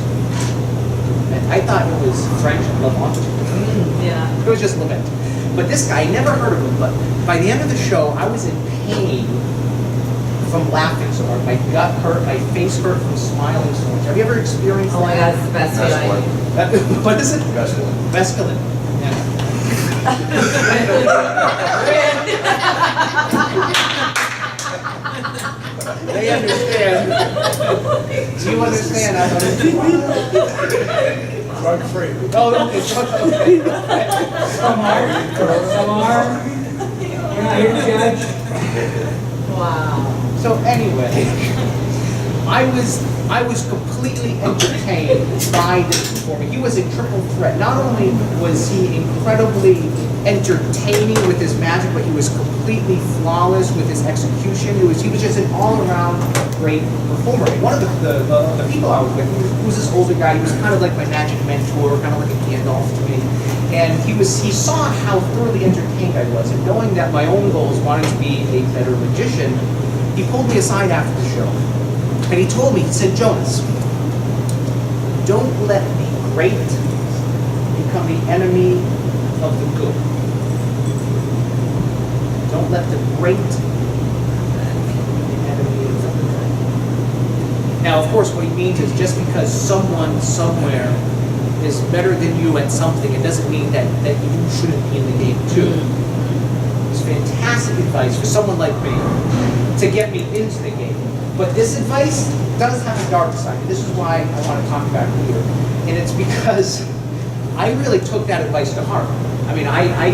I thought it was French, Levant. Yeah. It was just Levent. But this guy, I never heard of him. But by the end of the show, I was in pain from laughing so hard. My gut hurt, my face hurt from smiling so much. Have you ever experienced Oh my God, it's the best feeling. What is it? Mescaline. Mescaline. Yeah. They understand. Do you understand? I don't understand. Drug-free. Oh, okay. Some are. You're not here to judge. Wow. So anyway, I was completely entertained by this performer. He was a triple threat. Not only was he incredibly entertaining with his magic, but he was completely flawless with his execution. He was just an all-around great performer. And one of the people I was with, he was this older guy. He was kind of like my magic mentor, kind of like a Gandalf to me. And he saw how thoroughly entertained I was, and knowing that my own goals wanted to be a better magician, he pulled me aside after the show. And he told me, he said, Jonas, don't let the great become the enemy of the good. Don't let the great be the enemy of the good. Now, of course, what he means is just because someone somewhere is better than you at something, it doesn't mean that you shouldn't be in the game too. It's fantastic advice for someone like me to get me into the game. But this advice does have a dark side. And this is why I want to talk about it here. And it's because I really took that advice to heart. I mean, I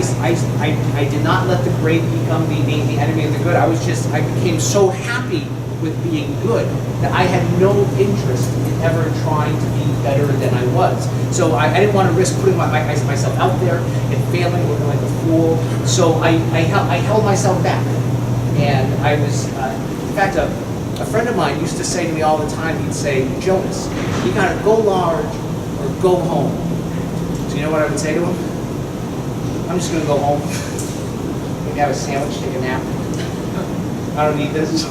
did not let the great become the enemy of the good. I became so happy with being good that I had no interest in ever trying to be better than I was. So I didn't want to risk putting myself out there and failing, looking like a fool. So I held myself back. And I was, in fact, a friend of mine used to say to me all the time, he'd say, Jonas, you gotta go large or go home. So you know what I would say to him? I'm just gonna go home. Maybe have a sandwich, take a nap. I don't need this.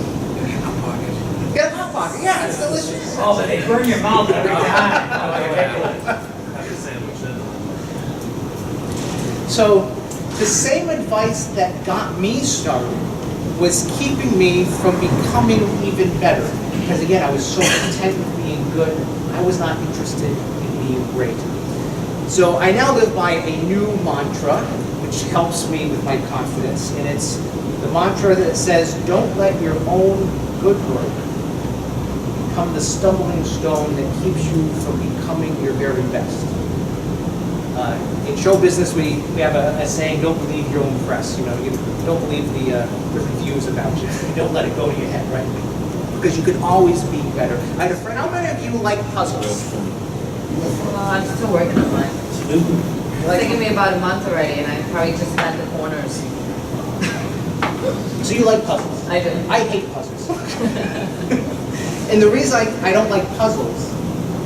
Get a hot pocket, yeah, it's delicious. Oh, but they burn your mouth every time. Have a sandwich then. So the same advice that got me started was keeping me from becoming even better. Because again, I was so content with being good, I was not interested in being great. So I now live by a new mantra, which helps me with my confidence. And it's the mantra that says, don't let your own good work become the stumbling stone that keeps you from becoming your very best. In show business, we have a saying, don't believe your own press. You know, you don't believe the reviews about you. Don't let it go to your head, right? Because you can always be better. I had a friend, how many of you like puzzles? I'm still working on mine. It's taken me about a month already, and I probably just had the corners. So you like puzzles? I do. I hate puzzles. And the reason I don't like puzzles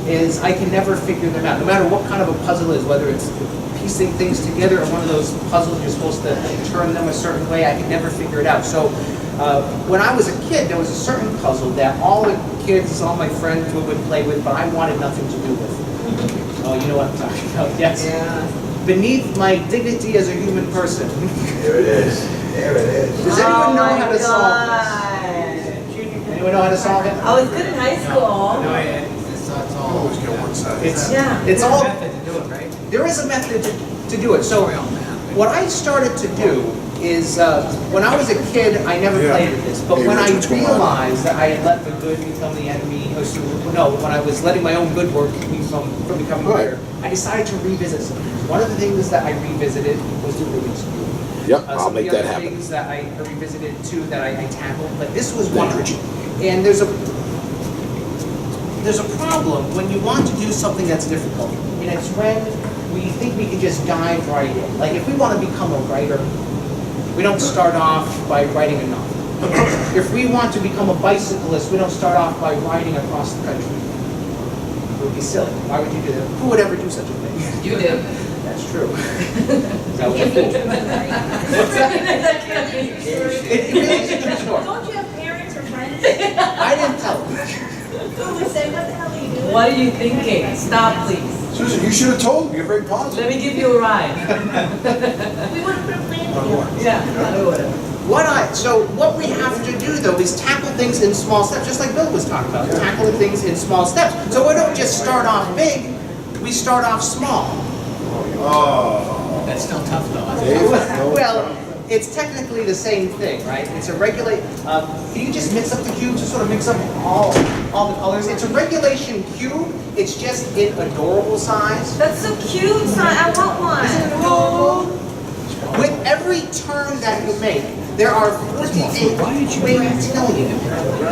is I can never figure them out. No matter what kind of a puzzle is, whether it's piecing things together or one of those puzzles you're supposed to turn them a certain way, I can never figure it out. So when I was a kid, there was a certain puzzle that all the kids, all my friends would play with, but I wanted nothing to do with. Oh, you know what I'm talking about, yes. Yeah. Beneath my dignity as a human person. There it is. There it is. Does anyone know how to solve this? this? Anyone know how to solve it? I was good in high school. Always get one side. It's all method to do it, right? There is a method to do it. So what I started to do is when I was a kid, I never played with this. But when I realized that I had let the good become the enemy, when I was letting my own good work keep me from becoming better, I decided to revisit some things. One of the things that I revisited was the Rubik's Cube. Yep, I'll make that happen. Some of the other things that I revisited too, that I tackled, but this was one of them. And there's a problem when you want to do something that's difficult, and it's when we think we can just dive right in. Like if we want to become a writer, we don't start off by writing a novel. If we want to become a bicyclist, we don't start off by riding across the country. It would be silly. Why would you do that? Who would ever do such a thing? You do. That's true. That was a fool. What's that? It really is a good story. Don't you have parents or friends I didn't tell them. who would say, what the hell are you doing? What are you thinking? Stop, please. Susan, you should have told me, you're very positive. Let me give you a ride. We would have been planning together. Yeah, I would have. So what we have to do though is tackle things in small steps, just like Bill was talking about, tackling things in small steps. So we don't just start off big, we start off small. Oh. That's still tough though. Dave, Well, it's technically the same thing, right? It's a can you just mix up the cubes, just sort of mix up all the colors? It's a regulation cube, it's just in adorable size. That's so cute, son. I want one. Isn't it adorable? With every turn that you make, there are 48 quintillion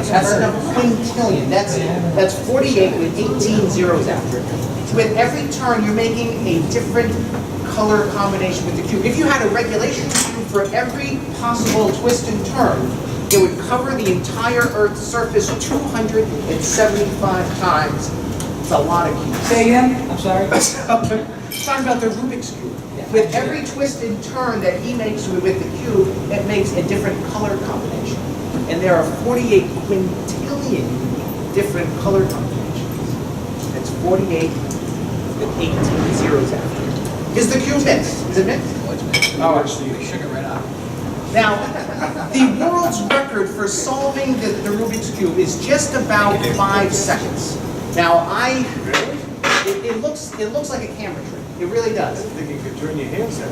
That's a quintillion. That's 48 with 18 zeros after it. With every turn, you're making a different color combination with the cube. If you had a regulation cube for every possible twist and turn, it would cover the entire Earth's surface 275 times. It's a lot of cubes. Say again? I'm sorry? Talking about the Rubik's Cube. With every twist and turn that he makes with the cube, it makes a different color combination. And there are 48 quintillion different color combinations. That's 48 with 18 zeros after it. Is the cube mixed? Is it mixed? All right, Steve. Sugar right up. Now, the world's record for solving the Rubik's Cube is just about 5 seconds. Now, it looks like a camera trick. It really does. I think you could turn your hands that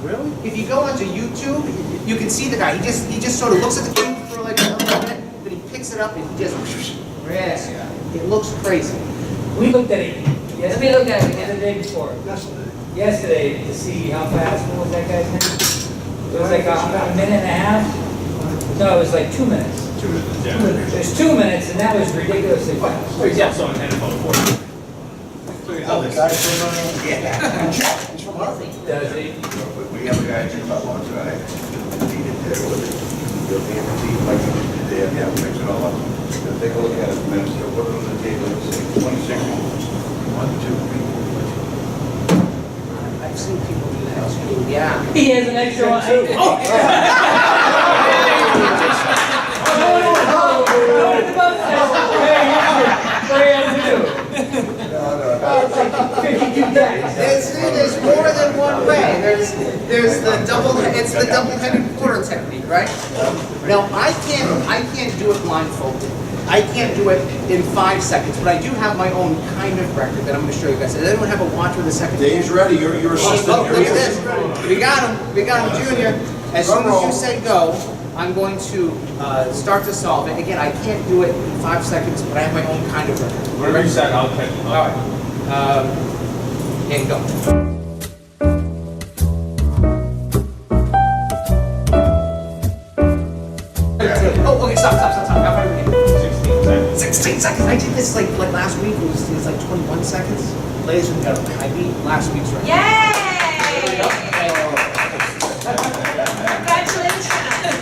Really? If you go onto YouTube, you can see the guy. He just sort of looks at the cube for like a minute, then he picks it up and he just. Yeah. It looks crazy. We looked at it Let me look at it the again. day before. Yesterday, to see how fast, what was that guy's name? It was like about a minute and a half. No, it was like 2 minutes. 2 minutes, yeah. It was 2 minutes, and that was ridiculously fast. He's also on NFL 40. Oh, the guy from, he's from Harvard. Does he? We have a guy in Chicago, so I needed there with it. You'll be able to see, like, they have, mix it all up. They'll take a look at it, and then they'll put it on the table and say, 26, 1, 2, 3. I've seen people do that too. Yeah. He has an extra one. There's more than one way. There's the double-headed quarter technique, right? Now I can't do it blindfolded. I can't do it in 5 seconds, but I do have my own kind of record that I'm going to show you guys. Does anyone have a watch with a second? Dave's ready, your assistant. Oh, look at this. We got him, Junior. As soon as you say go, I'm going to start to solve it. Again, I can't do it in 5 seconds, but I have my own kind of record. Whatever you said, I'll catch you. All right. And go. Oh, okay, stop. How far are we getting? 16 seconds. I did this like last week. It was like 21 seconds. Ladies and gentlemen, I beat last week's record. Yay! Congratulations.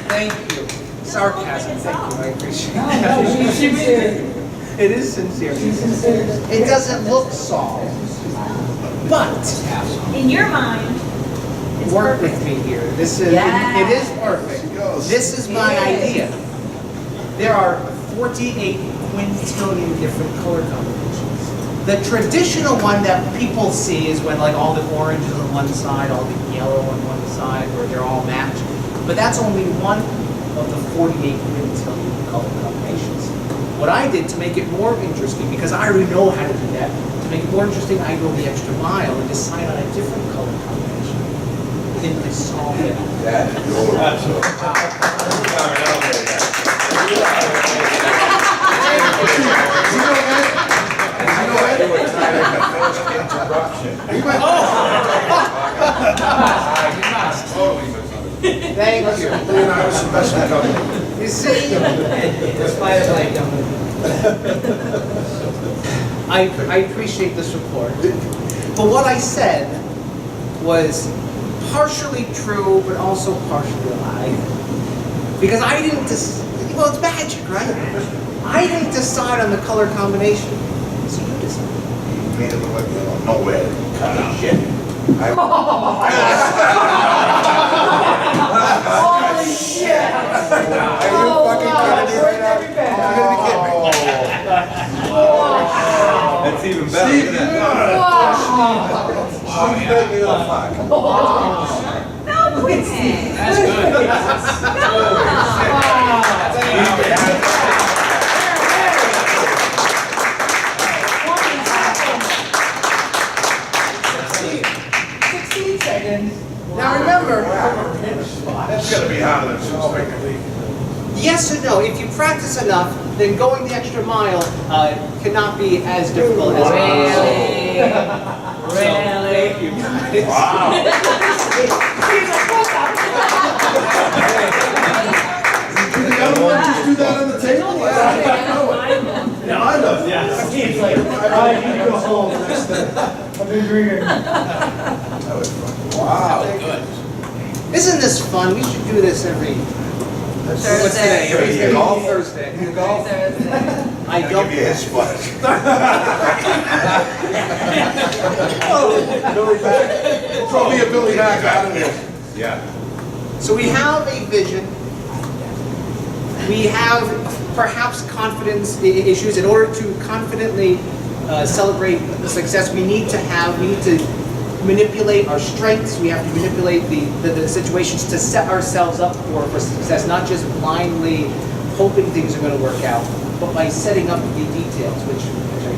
Thank you. Sarcasm, thank you. I appreciate No, it. she's sincere. It is sincere. She's sincere. It doesn't look solved, but In your mind, it's work perfect. with me here. This is Yeah. it is perfect. This is my idea. There are 48 quintillion different color combinations. The traditional one that people see is when like all the orange is on one side, all the yellow on one side, where they're all matched. But that's only one of the 48 quintillion color combinations. What I did to make it more interesting, because I already know how to do that, to make it more interesting, I go the extra mile and decide on a different color combination. Then I solve it. That is your. Thank you. I was investment company. You see, Despite of like, I appreciate the support. But what I said was partially true, but also partially a lie. Because I didn't well, it's magic, right? I didn't decide on the color combination. So you decided. You made it look like, no way. Cut out. Shit. holy shit! Are you fucking kidding me right now? You're gonna be kidding me. That's even better. Look at that. She's making it a fuck. No, quit it. That's good. Now remember, That's gonna be harder than something. yes or no, if you practice enough, then going the extra mile cannot be as difficult as Thank you guys. Wow. like, I need to go home. Next day. I've been drinking. That was fun. Wow. Isn't this fun? We should do this every, what's today? Thursday. Every Golf? Thursday. Thursday. I I'll don't. give you his spot. Billy Mack. Throw me a Billy Mack out of there. Yeah. So we have a vision. We have perhaps confidence issues. In order to confidently celebrate the success, we need to manipulate our strengths. We have to manipulate the situations to set ourselves up for success, not just blindly hoping things are going to work out, but by setting up the details, which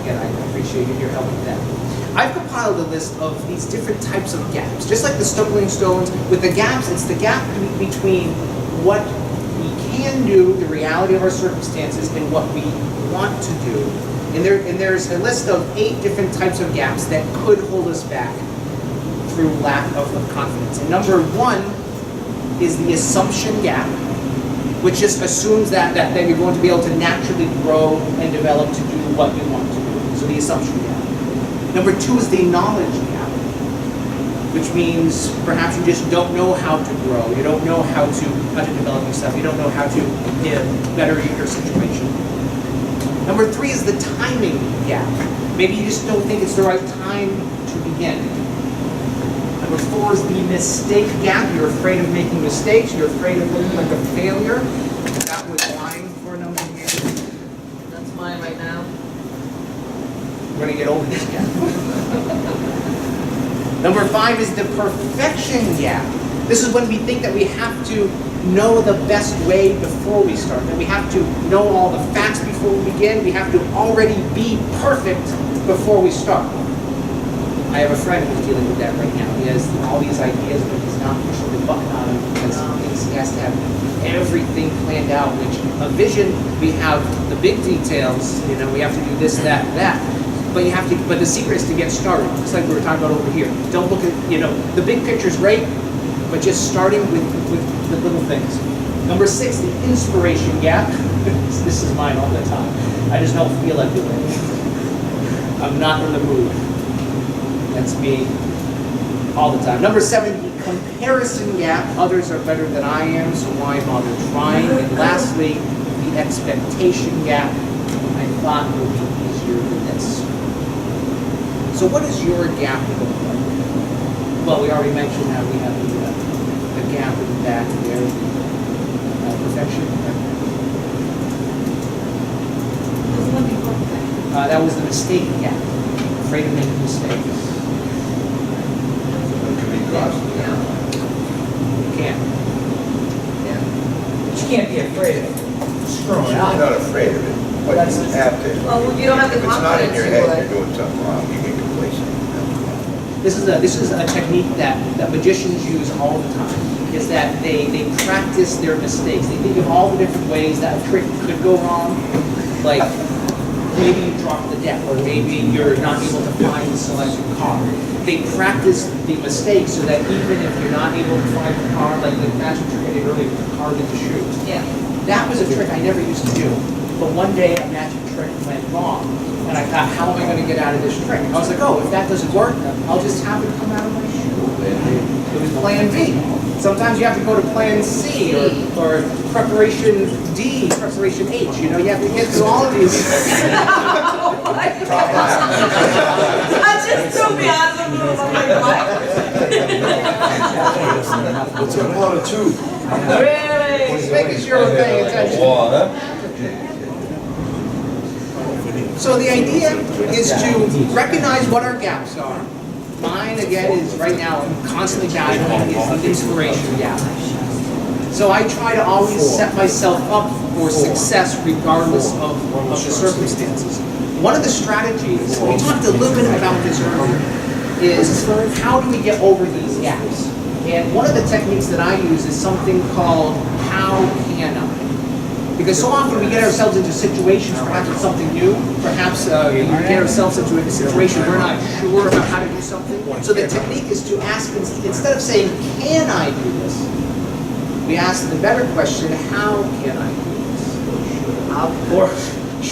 again, I appreciate your help with that. I've compiled a list of these different types of gaps. Just like the stumbling stones, with the gaps, it's the gap between what we can do, the reality of our circumstances, and what we want to do. And there's a list of 8 different types of gaps that could hold us back through lack of confidence. And number 1 is the assumption gap, which just assumes that you're going to be able to naturally grow and develop to do what you want to do. So the assumption gap. Number 2 is the knowledge gap, which means perhaps you just don't know how to grow. You don't know how to develop yourself. You don't know how to better your situation. Number 3 is the timing gap. Maybe you just don't think it's the right time to begin. Number 4 is the mistake gap. You're afraid of making mistakes. You're afraid of looking like a failure. That was mine for a number of years. That's mine right now. We're going to get over this gap. Number 5 is the perfection gap. This is when we think that we have to know the best way before we start, that we have to know all the facts before we begin. We have to already be perfect before we start. I have a friend who's dealing with that right now. He has all these ideas, but he's not pushing the button on them because he has to have everything planned out, which a vision, we have the big details, we have to do this, that, that. But but the secret is to get started, just like we were talking about over here. Don't look at, the big picture's great, but just starting with the little things. Number 6, the inspiration gap. This is mine all the time. I just don't feel like doing it. I'm not in the mood. That's me all the time. Number 7, the comparison gap. Others are better than I am, so why bother trying? And lastly, the expectation gap. I thought it would be easier than this. So what does your gap look like? Well, we already mentioned how we have the gap in the back there, perfection. That was the mistake gap. Afraid of making mistakes. It can be costly. You can't. But you can't be afraid of screwing You're up. not afraid of it, but you have to. Well, you don't have the If it's not in confidence, your you head, would. you're doing something wrong, you get complacent. This is a technique that magicians use all the time. Is that they practice their mistakes. They think of all the different ways that a trick could go wrong. Like maybe you drop the deck, or maybe you're not able to find the selected card. They practice the mistakes so that even if you're not able to find the card, like the magic trick I did earlier with the card in the shoe. Yeah. That was a trick I never used to do. But one day a magic trick went wrong. And I thought, how am I going to get out of this trick? I was like, oh, if that doesn't work, I'll just have it come out of my shoe. It was plan B. Sometimes you have to go to plan C or preparation D, preparation H. You have to get through all of these. That just threw me out of the move. I'm like, what? What's up on a tube? Really? Just making sure we're paying attention. So the idea is to recognize what our gaps are. Mine, again, is right now, I'm constantly battling, is the inspiration gap. So I try to always set myself up for success regardless of the circumstances. One of the strategies, we talked a little bit about this earlier, is how do we get over these gaps? And one of the techniques that I use is something called how can I? Because so often we get ourselves into situations, perhaps it's something new, perhaps we get ourselves into a situation we're not sure about how to do something. So the technique is to ask, instead of saying, can I do this? We ask the better question, how can I do this? Or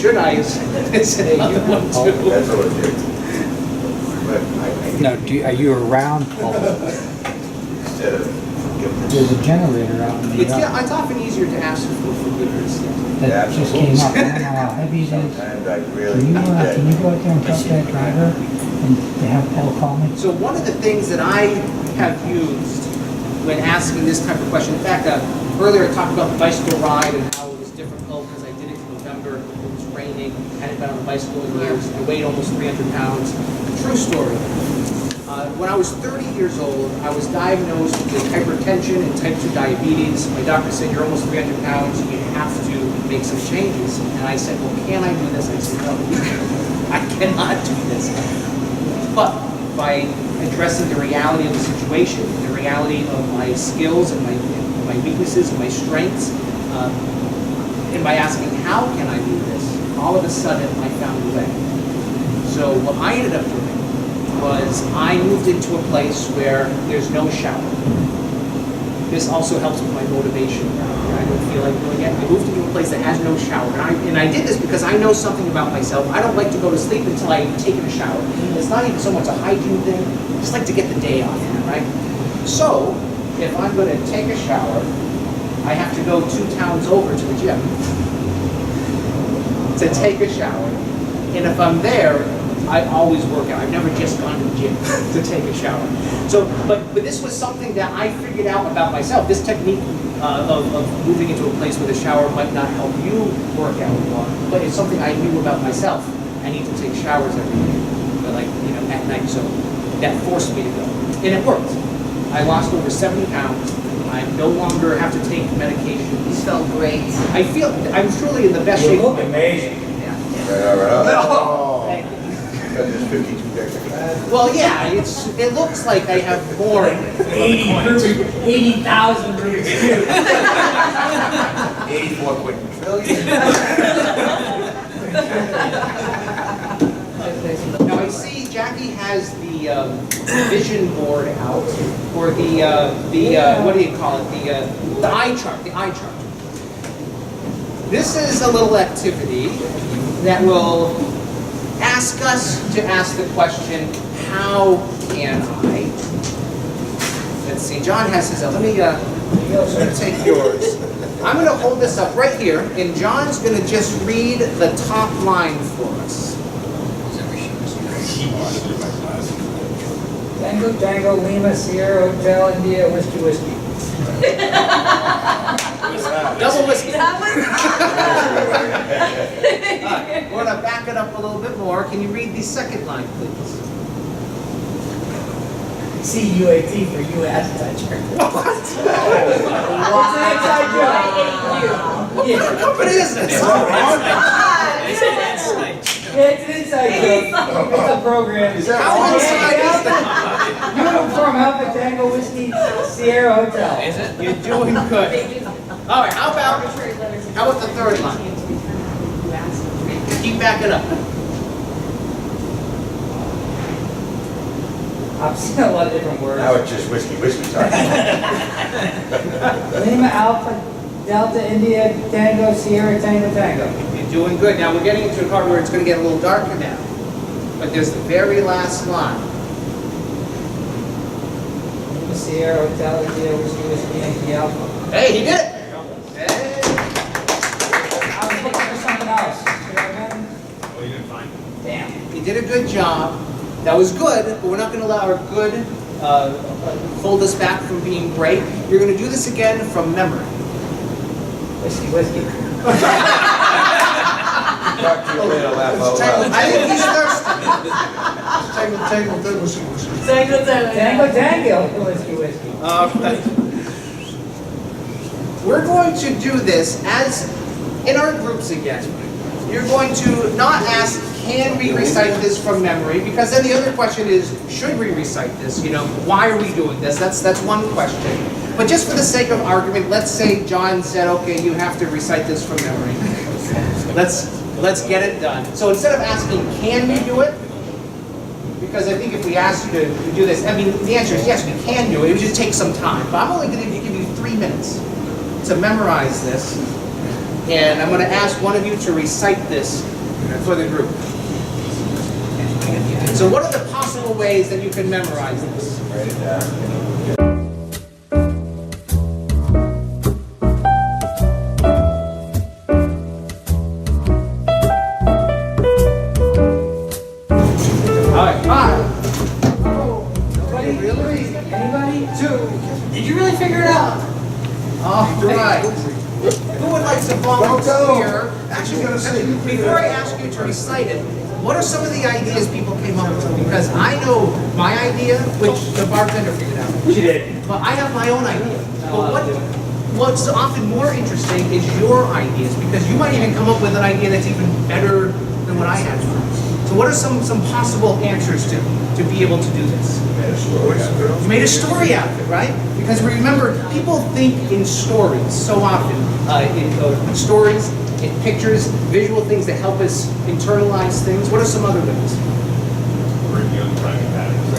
should I say you want to? That's all it takes. But I No, are you around? instead of giving them. There's a generator out in the yard It's often easier to ask for forgiveness. that just came up. I don't know how heavy it is. Sometimes I really Can you, need that. can you go out there and talk to that driver and to have Paul call me? So one of the things that I have used when asking this type of question, in fact, earlier I talked about the bicycle ride and how it was difficult because I did it in November, it was raining, hadn't been on a bicycle in years, I weighed almost 300 pounds. True story. When I was 30 years old, I was diagnosed with hypertension and type 2 diabetes. My doctor said, you're almost 300 pounds, you have to make some changes. And I said, well, can I do this? I said, no, I cannot do this. But by addressing the reality of the situation, the reality of my skills and my weaknesses and my strengths, and by asking, how can I do this? All of a sudden, I found a way. So what I ended up doing was I moved into a place where there's no shower. This also helps with my motivation. I don't feel like doing it. I moved into a place that has no shower. And I did this because I know something about myself. I don't like to go to sleep until I've taken a shower. It's not even so much a hygiene thing. I just like to get the day off, right? So, if I'm going to take a shower, I have to go 2 towns over to the gym to take a shower. And if I'm there, I always work out. I've never just gone to the gym to take a shower. So, but this was something that I figured out about myself. This technique of moving into a place where the shower might not help you work out more, but it's something I knew about myself. I need to take showers every day, but at night. So that forced me to go, and it worked. I lost over 70 pounds. I no longer have to take medication. You felt great. I feel I'm truly in the best shape. You look amazing. Right. Because there's 52 extra classes. Well, yeah, it looks like I have more. 80,000 rooms. 84 quadrillion. Now I see Jackie has the vision board out, or the what do you call it? The eye chart. The eye chart. This is a little activity that will ask us to ask the question, how can I? Let's see, John has his, let me take yours. I'm going to hold this up right here, and John's going to just read the top line for us. Tango, Tango, Lima, Sierra, Hotel, India, Whiskey, Whiskey. Double whiskey. That We're going to back it up a little bit more. Can you read the second line, please? CUAT for U.S. toucher. What company is this? It's an inside joke. It's a program. How inside is that? Uniform Alpha Tango Whiskey Sierra Hotel. Is it? You're doing good. All right, how about the third line? Keep backing up. I've seen a lot of different words. Now it's just whiskey talking. Lima Alpha Delta India Tango Sierra Tango Tango. You're doing good. Now we're getting into a part where it's going to get a little darker now. But there's the very last line. Lima Sierra Hotel India Whiskey Whiskey Yankee Alpha. Hey, he did it! Hey. I was looking for something else. Should I have gotten? Oh, you didn't find it? Damn. He did a good job. That was good, but we're not going to allow our good hold us back from being great. You're going to do this again from memory. Whiskey Whiskey. Talk to you later, laugh out loud. I think he's thirsty. Tango, Tango Tango Whiskey Whiskey. We're going to do this as in our groups again. You're going to not ask, can we recite this from memory? Because then the other question is, should we recite this? Why are we doing this? That's one question. But just for the sake of argument, let's say John said, okay, you have to recite this from memory. Let's get it done. So instead of asking, can we do it? Because I think if we asked you to do this, I mean, the answer is yes, we can do it. It would just take some time. But I'm only going to give you 3 minutes to memorize this. And I'm going to ask one of you to recite this for the group. So what are the possible ways that you can memorize this? Write it down. All right. Nobody? Really? Anybody? Two. Did you really figure it out? All right. Who would like to volunteer? Actually, before I ask you to recite it, what are some of the ideas people came up with? Because I know my idea, which the bartender figured out. She did. But I have my own idea. But what's often more interesting is your ideas, because you might even come up with an idea that's even better than what I had first. So what are some possible answers to be able to do this? You made a story out of it, right? Because remember, people think in stories so often, in stories, in pictures, visual things that help us internalize things. What are some other ways? Reviewing finding patterns.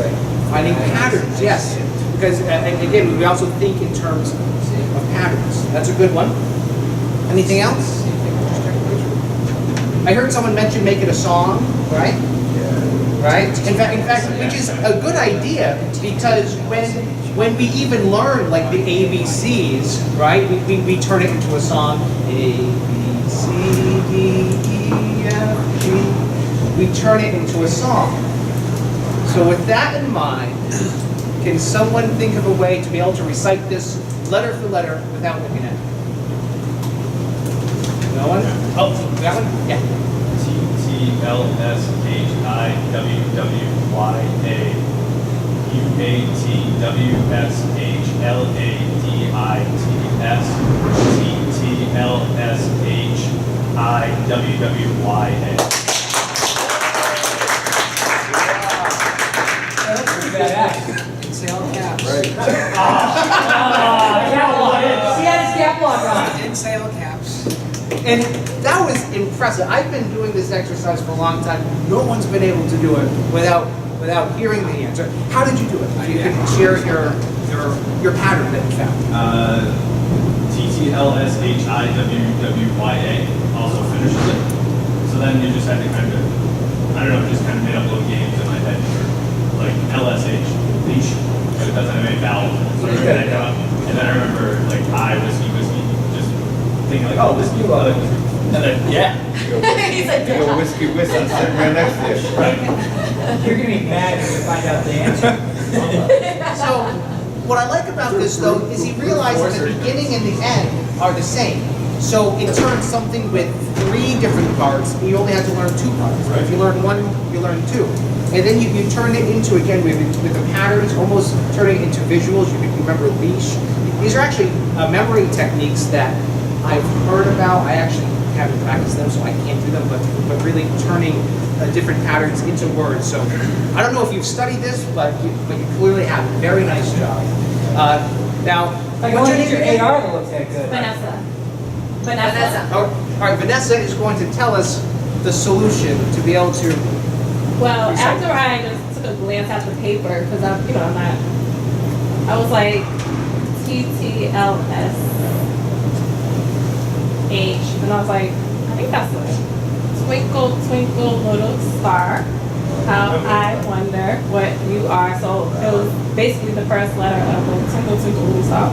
Finding patterns, yes. Because again, we also think in terms of patterns. That's a good one. Anything else? I heard someone mention making a song, right? Right? In fact, which is a good idea, because when we even learn like the ABCs, right? We turn it into a song. A, B, C, D, E, F, G. We turn it into a song. So with that in mind, can someone think of a way to be able to recite this letter for letter without looking at it? No one? Oh, that one? Yeah. Say all caps. She had his cap lock on. Didn't say all caps. And that was impressive. I've been doing this exercise for a long time. No one's been able to do it without hearing the answer. How did you do it? If you could share your pattern that you found. TTLSHIWWYA also finishes it. So then you just had to kind of, I don't know, just kind of made up little games in my head for like LSH, leash, but it doesn't have any vowels. So and then I remember like I, whiskey, just thinking like, oh, whiskey, and then, yeah. He's like, You go whiskey, I'm sitting right next to you. Right. You're gonna be mad when you find out the answer. So what I like about this though is he realizes the beginning and the end are the same. So it turns something with 3 different parts, you only have to learn 2 parts. If you learn 1, you learn 2. And then you turn it into, again, with the patterns, almost turning it into visuals. You can remember leash. These are actually memory techniques that I've heard about. I actually haven't practiced them, so I can't do them, but really turning different patterns into words. So I don't know if you've studied this, but you clearly have. Very nice job. Now, Like, what's only your your name again? AR that looks that good. Vanessa. Oh, all right, Vanessa is going to tell us the solution to be able to. Well, Recite. after I just took a glance at the paper, because I'm not, I was like, TTLSH, and I was like, I think that's it. Twinkle, twinkle, little star, how I wonder what you are. So it was basically the first letter of the Twinkle, twinkle, little star.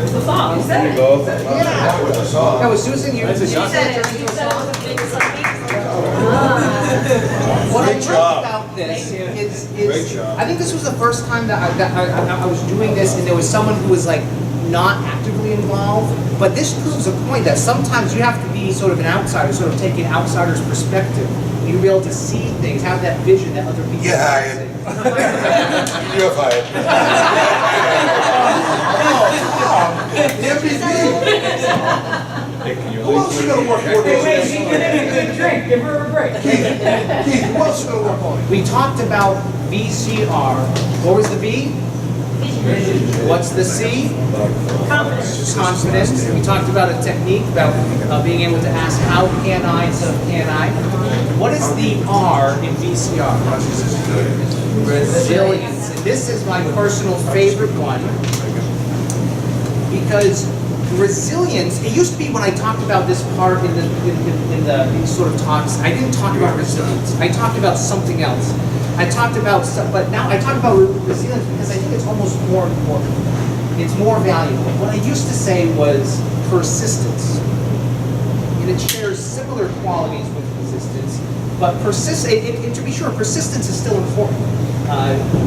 It's a song. You said it. Yeah. With the song. That was Susan. You You said it. turn You into a said it song? was a big song. What I Great like job. about this is Great job. I think this was the first time that I was doing this, and there was someone who was like not actively involved. But this proves a point that sometimes you have to be sort of an outsider, sort of take an outsider's perspective. You'll be able to see things, have that vision that other people. You're hired. You're fired. Who else is gonna work for Wait, she this? can have a good drink. Give her a break. Keith, who else is gonna work on it? We talked about VCR. What was the V? What's the C? Confidence. We talked about a technique about being able to ask how can I instead of can I. What is the R in VCR? Resilience. And this is my personal favorite one because resilience, it used to be when I talked about this part in these sort of talks, I didn't talk about resilience. I talked about something else. I talked about stuff, but now I talk about resilience because I think it's almost more important. It's more valuable. What I used to say was persistence. And it shares similar qualities with resistance, but to be sure, persistence is still important.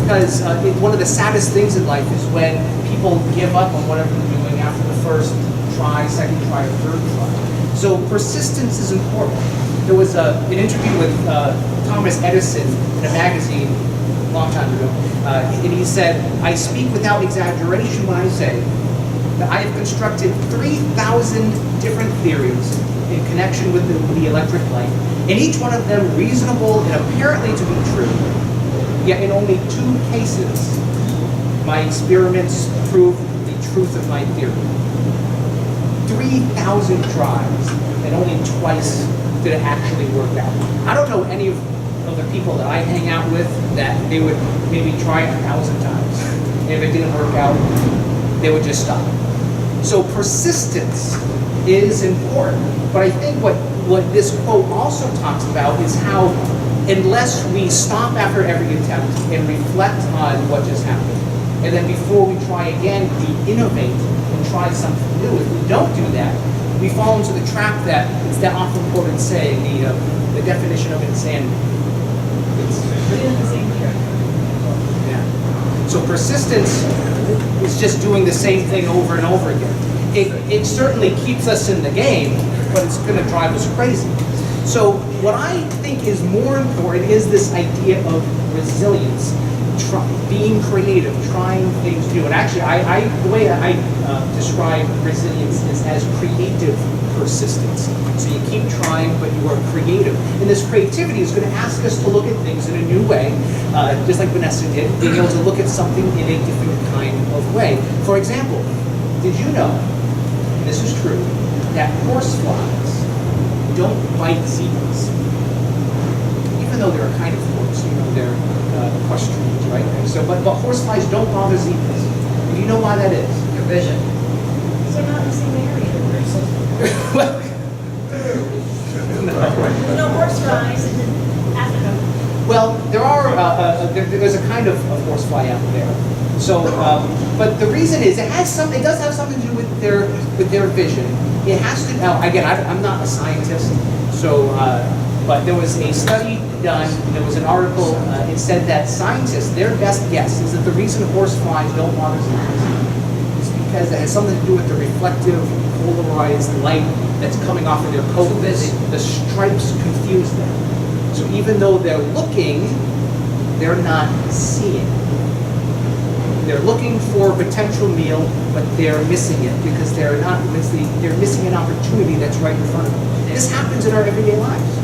Because one of the saddest things in life is when people give up on whatever they're doing after the first try, second try, or third try. So persistence is important. There was an interview with Thomas Edison in a magazine a long time ago, and he said, "I speak without exaggeration when I say that I have constructed 3,000 different theories in connection with the electric light, and each one of them reasonable and apparently to be true. Yet in only 2 cases, my experiments prove the truth of my theory." 3,000 tries, and only twice did it actually work out. I don't know any of the people that I hang out with that they would maybe try 1,000 times. And if it didn't work out, they would just stop. So persistence is important. But I think what this quote also talks about is how unless we stop after every attempt and reflect on what just happened, and then before we try again, we innovate and try something new. If we don't do that, we fall into the trap that it's that often quoted saying, the definition of insanity. Yeah. So persistence is just doing the same thing over and over again. It certainly keeps us in the game, but it's going to drive us crazy. So what I think is more important is this idea of resilience, being creative, trying things new. And actually, the way I describe resilience is as creative persistence. So you keep trying, but you are creative. And this creativity is going to ask us to look at things in a new way, just like Vanessa did, being able to look at something in a different kind of way. For example, did you know, and this is true, that horseflies don't bite zebras? Even though they're a kind of horse, they're equestrians, right? So, but horseflies don't bother zebras. And you know why that is? Your vision. So not in the same area. Well, There's no horse flies in Africa. well, there's a kind of horsefly out there. So, but the reason is it does have something to do with their vision. It has to. Now, again, I'm not a scientist, so. But there was a study done, there was an article, it said that scientists, their best guess is that the reason horseflies don't bother zebras is because it has something to do with the reflective, polarized light that's coming off of their coat. The stripes confuse them. So even though they're looking, they're not seeing. They're looking for a potential meal, but they're missing it because they're missing an opportunity that's right in front of them. This happens in our everyday lives.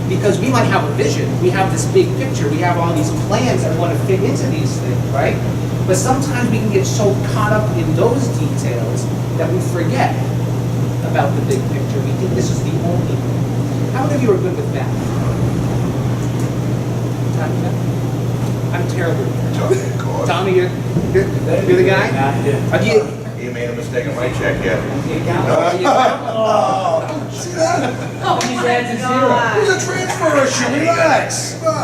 Because we might have a vision, we have this big picture, we have all these plans that want to fit into these things, right? But sometimes we can get so caught up in those details that we forget about the big picture. We think this is the only thing. How many of you are good with math? I'm terrible. Tommy, you're the guy? Are you? He made a mistake on my check, yeah. See that? He's at zero. There's a transfer issue, relax. Come on.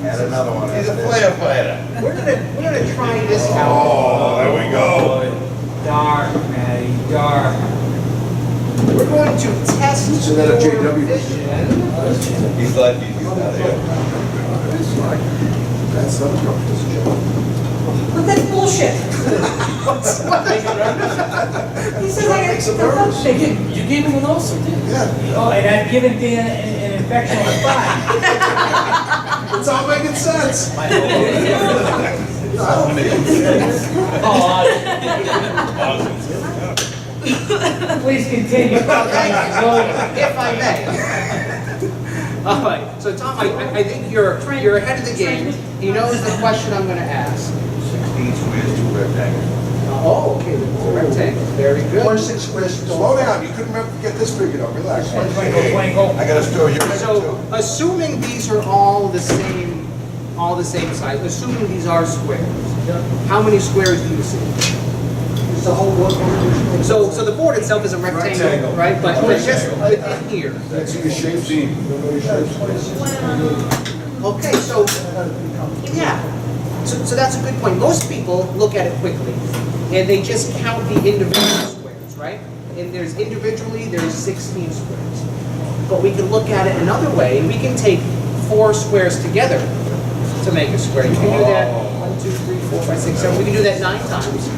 Add another one. He's a fighter. We're gonna try this out. Oh, there we go. Dark, Maddie, dark. We're going to test So that a your JW? vision. He's lucky he's not here. That's not a joke. But that's bullshit. He says I got stuff up. You gave him an ulcer, didn't you? Yeah, Oh, and I've given Dan an infection on the thigh. it's all making sense. Please continue. If I may. All right, so Tom, I think you're ahead of the game. He knows the question I'm gonna ask. 16 squares, 2 rectangles. Oh, okay, the rectangle, very good. 26 squares. Slow down, you couldn't get this figured out, relax. Twinkle, twinkle. I got a story here. So, assuming these are all the same size, assuming these are squares, how many squares do you see? So the board itself is a rectangle, right? But just within here. That's your shape scene. Okay, so, yeah. So that's a good point. Most people look at it quickly, and they just count the individual squares, right? And there's 16 squares. But we can look at it another way, and we can take 4 squares together to make a square. You can do that 1, 2, 3, 4, 5, 6, 7. We can do that 9 times.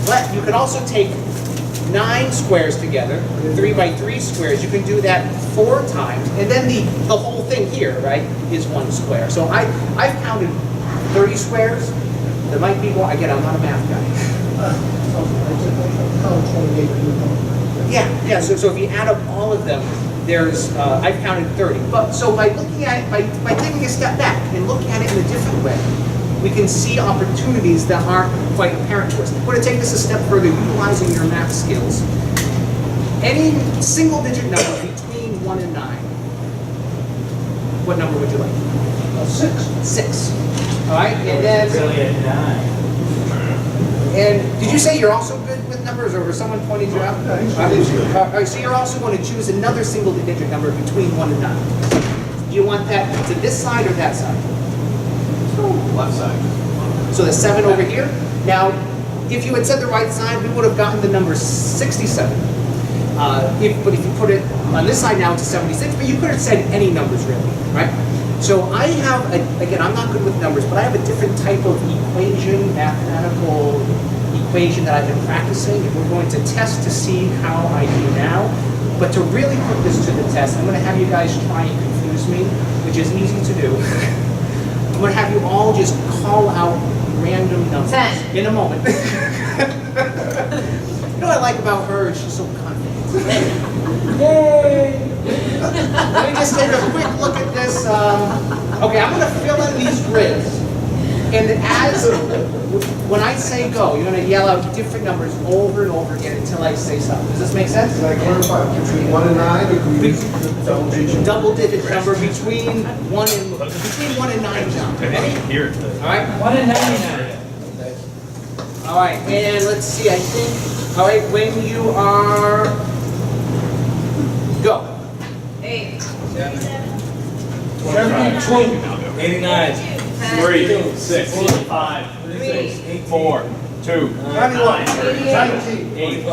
But you can also take 9 squares together, 3 by 3 squares. You can do that 4 times, and then the whole thing here, right, is 1 square. So I've counted 30 squares. There might be more. Again, I'm not a math guy. Yeah. So if you add up all of them, there's I've counted 30. But so by looking at it, by taking a step back and looking at it in a different way, we can see opportunities that aren't quite apparent to us. We're going to take this a step further, utilizing your math skills. Any single-digit number between 1 and 9. What number would you like? 6. 6. All right, and then. Really at 9. And did you say you're also good with numbers, or someone pointed you out? All right, so you're also going to choose another single-digit number between 1 and 9. Do you want that to this side or that side? Left side. So the 7 over here. Now, if you had said the right side, we would have gotten the number 67. But if you put it on this side now, it's 76. But you could have said any numbers really, right? So I have, again, I'm not good with numbers, but I have a different type of equation, mathematical equation that I've been practicing, and we're going to test to see how I do now. But to really put this to the test, I'm going to have you guys try and confuse me, which is easy to do. I'm going to have you all just call out random numbers 10. in a moment. You know what I like about her is she's so confident. Yay! Let me just take a quick look at this. Okay, I'm going to fill in these grids. And when I say go, you're going to yell out different numbers over and over again until I say something. Does this make sense? Can I clarify, between 1 and 9, or can we use Double-digit number between 1 and 9 now. Ready? Here. All right? 1 and 99. All right, and let's see, I think, all right, when you are, go. 8. 89. 3, 6, 5, 6, 4, 2, 9, 8,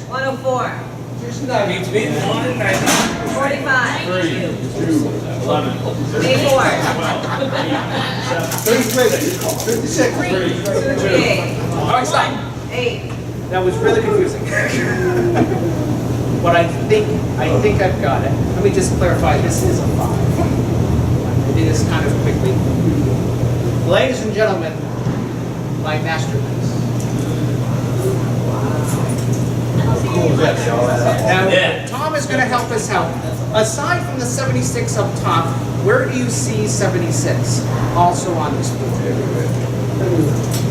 104. Between 1 and 99. 45. 3, 2, 11, 84. 56? 58. All right, stop. 8. That was really confusing. But I think I've got it. Let me just clarify, this is a 5. I did this kind of quickly. Ladies and gentlemen, my masterpiece. Now, Tom is going to help us out. Aside from the 76 up top, where do you see 76 also on this board?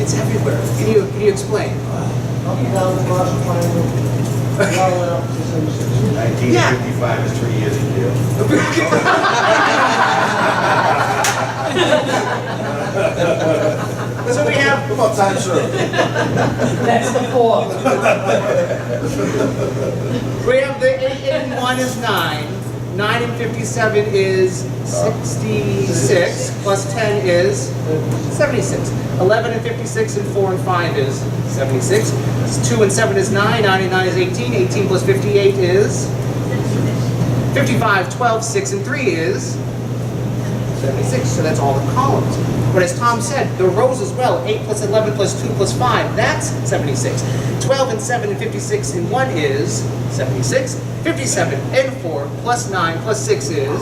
It's everywhere. Can you explain? 1955 is 3 years in jail. So we have. How about time served? That's the 4. We have the 8 and 1 is 9. 9 and 57 is 66. Plus 10 is 76. 11 and 56 and 4 and 5 is 76. 2 and 7 is 9. 9 and 9 is 18. 18 plus 58 is 55. 12, 6 and 3 is 76. So that's all the columns. But as Tom said, the rows as well. 8 plus 11 plus 2 plus 5, that's 76. 12 and 7 and 56 and 1 is 76. 57 and 4 plus 9 plus 6 is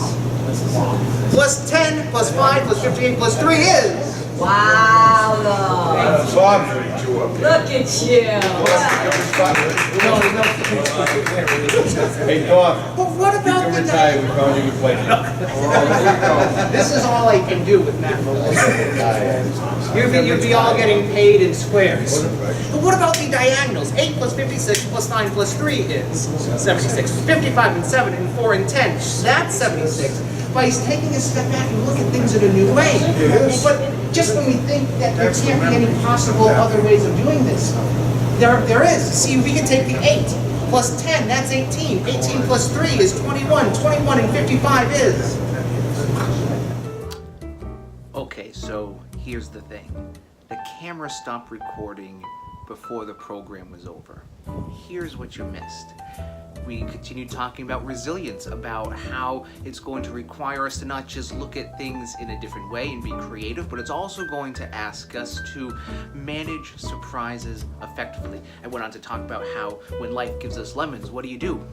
plus 10 plus 5 plus 58 plus 3 is. Wow, though. Bob's ready to up there. Look at you. Hey, Bob, But what you about can the retire, we found you a place. This is all I can do with math. You'd be all getting paid in squares. But what about the diagonals? 8 plus 56 plus 9 plus 3 is 76. 55 and 7 and 4 and 10, that's 76. But he's taking a step back and look at things in a new way. But just when we think that there can't be any possible other ways of doing this, There is. See, we can take the 8 plus 10, that's 18. 18 plus 3 is 21. 21 and 55 is. Okay, so here's the thing. The camera stopped recording before the program was over. Here's what you missed. We continued talking about resilience, about how it's going to require us to not just look at things in a different way and be creative, but it's also going to ask us to manage surprises effectively. I went on to talk about how when life gives us lemons, what do?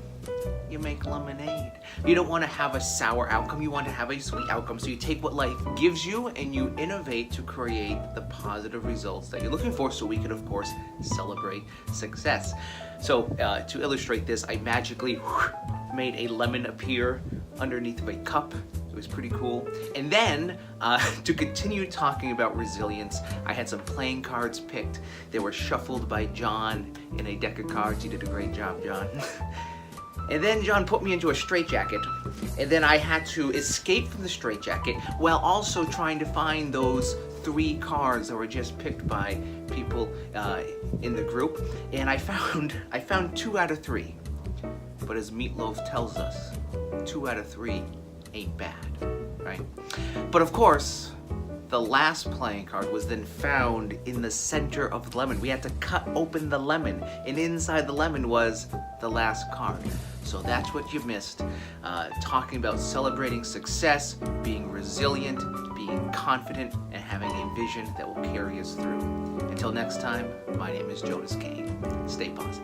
You make lemonade. You don't want to have a sour outcome, you want to have a sweet outcome. So you take what life gives you and you innovate to create the positive results that you're looking for, so we can, of course, celebrate success. So to illustrate this, I magically made a lemon appear underneath of a cup. It was pretty cool. And then, to continue talking about resilience, I had some playing cards picked. They were shuffled by John in a deck of cards. You did a great job, John. And then John put me into a straitjacket, and then I had to escape from the straitjacket while also trying to find those 3 cards that were just picked by people in the group. And I found 2 out of 3. But as Meatloaf tells us, 2 out of 3 ain't bad, right? But of course, the last playing card was then found in the center of the lemon. We had to cut open the lemon, and inside the lemon was the last card. So that's what you missed, talking about celebrating success, being resilient, being confident, and having a vision that will carry us through. Until next time, my name is Jonas Cain. Stay positive.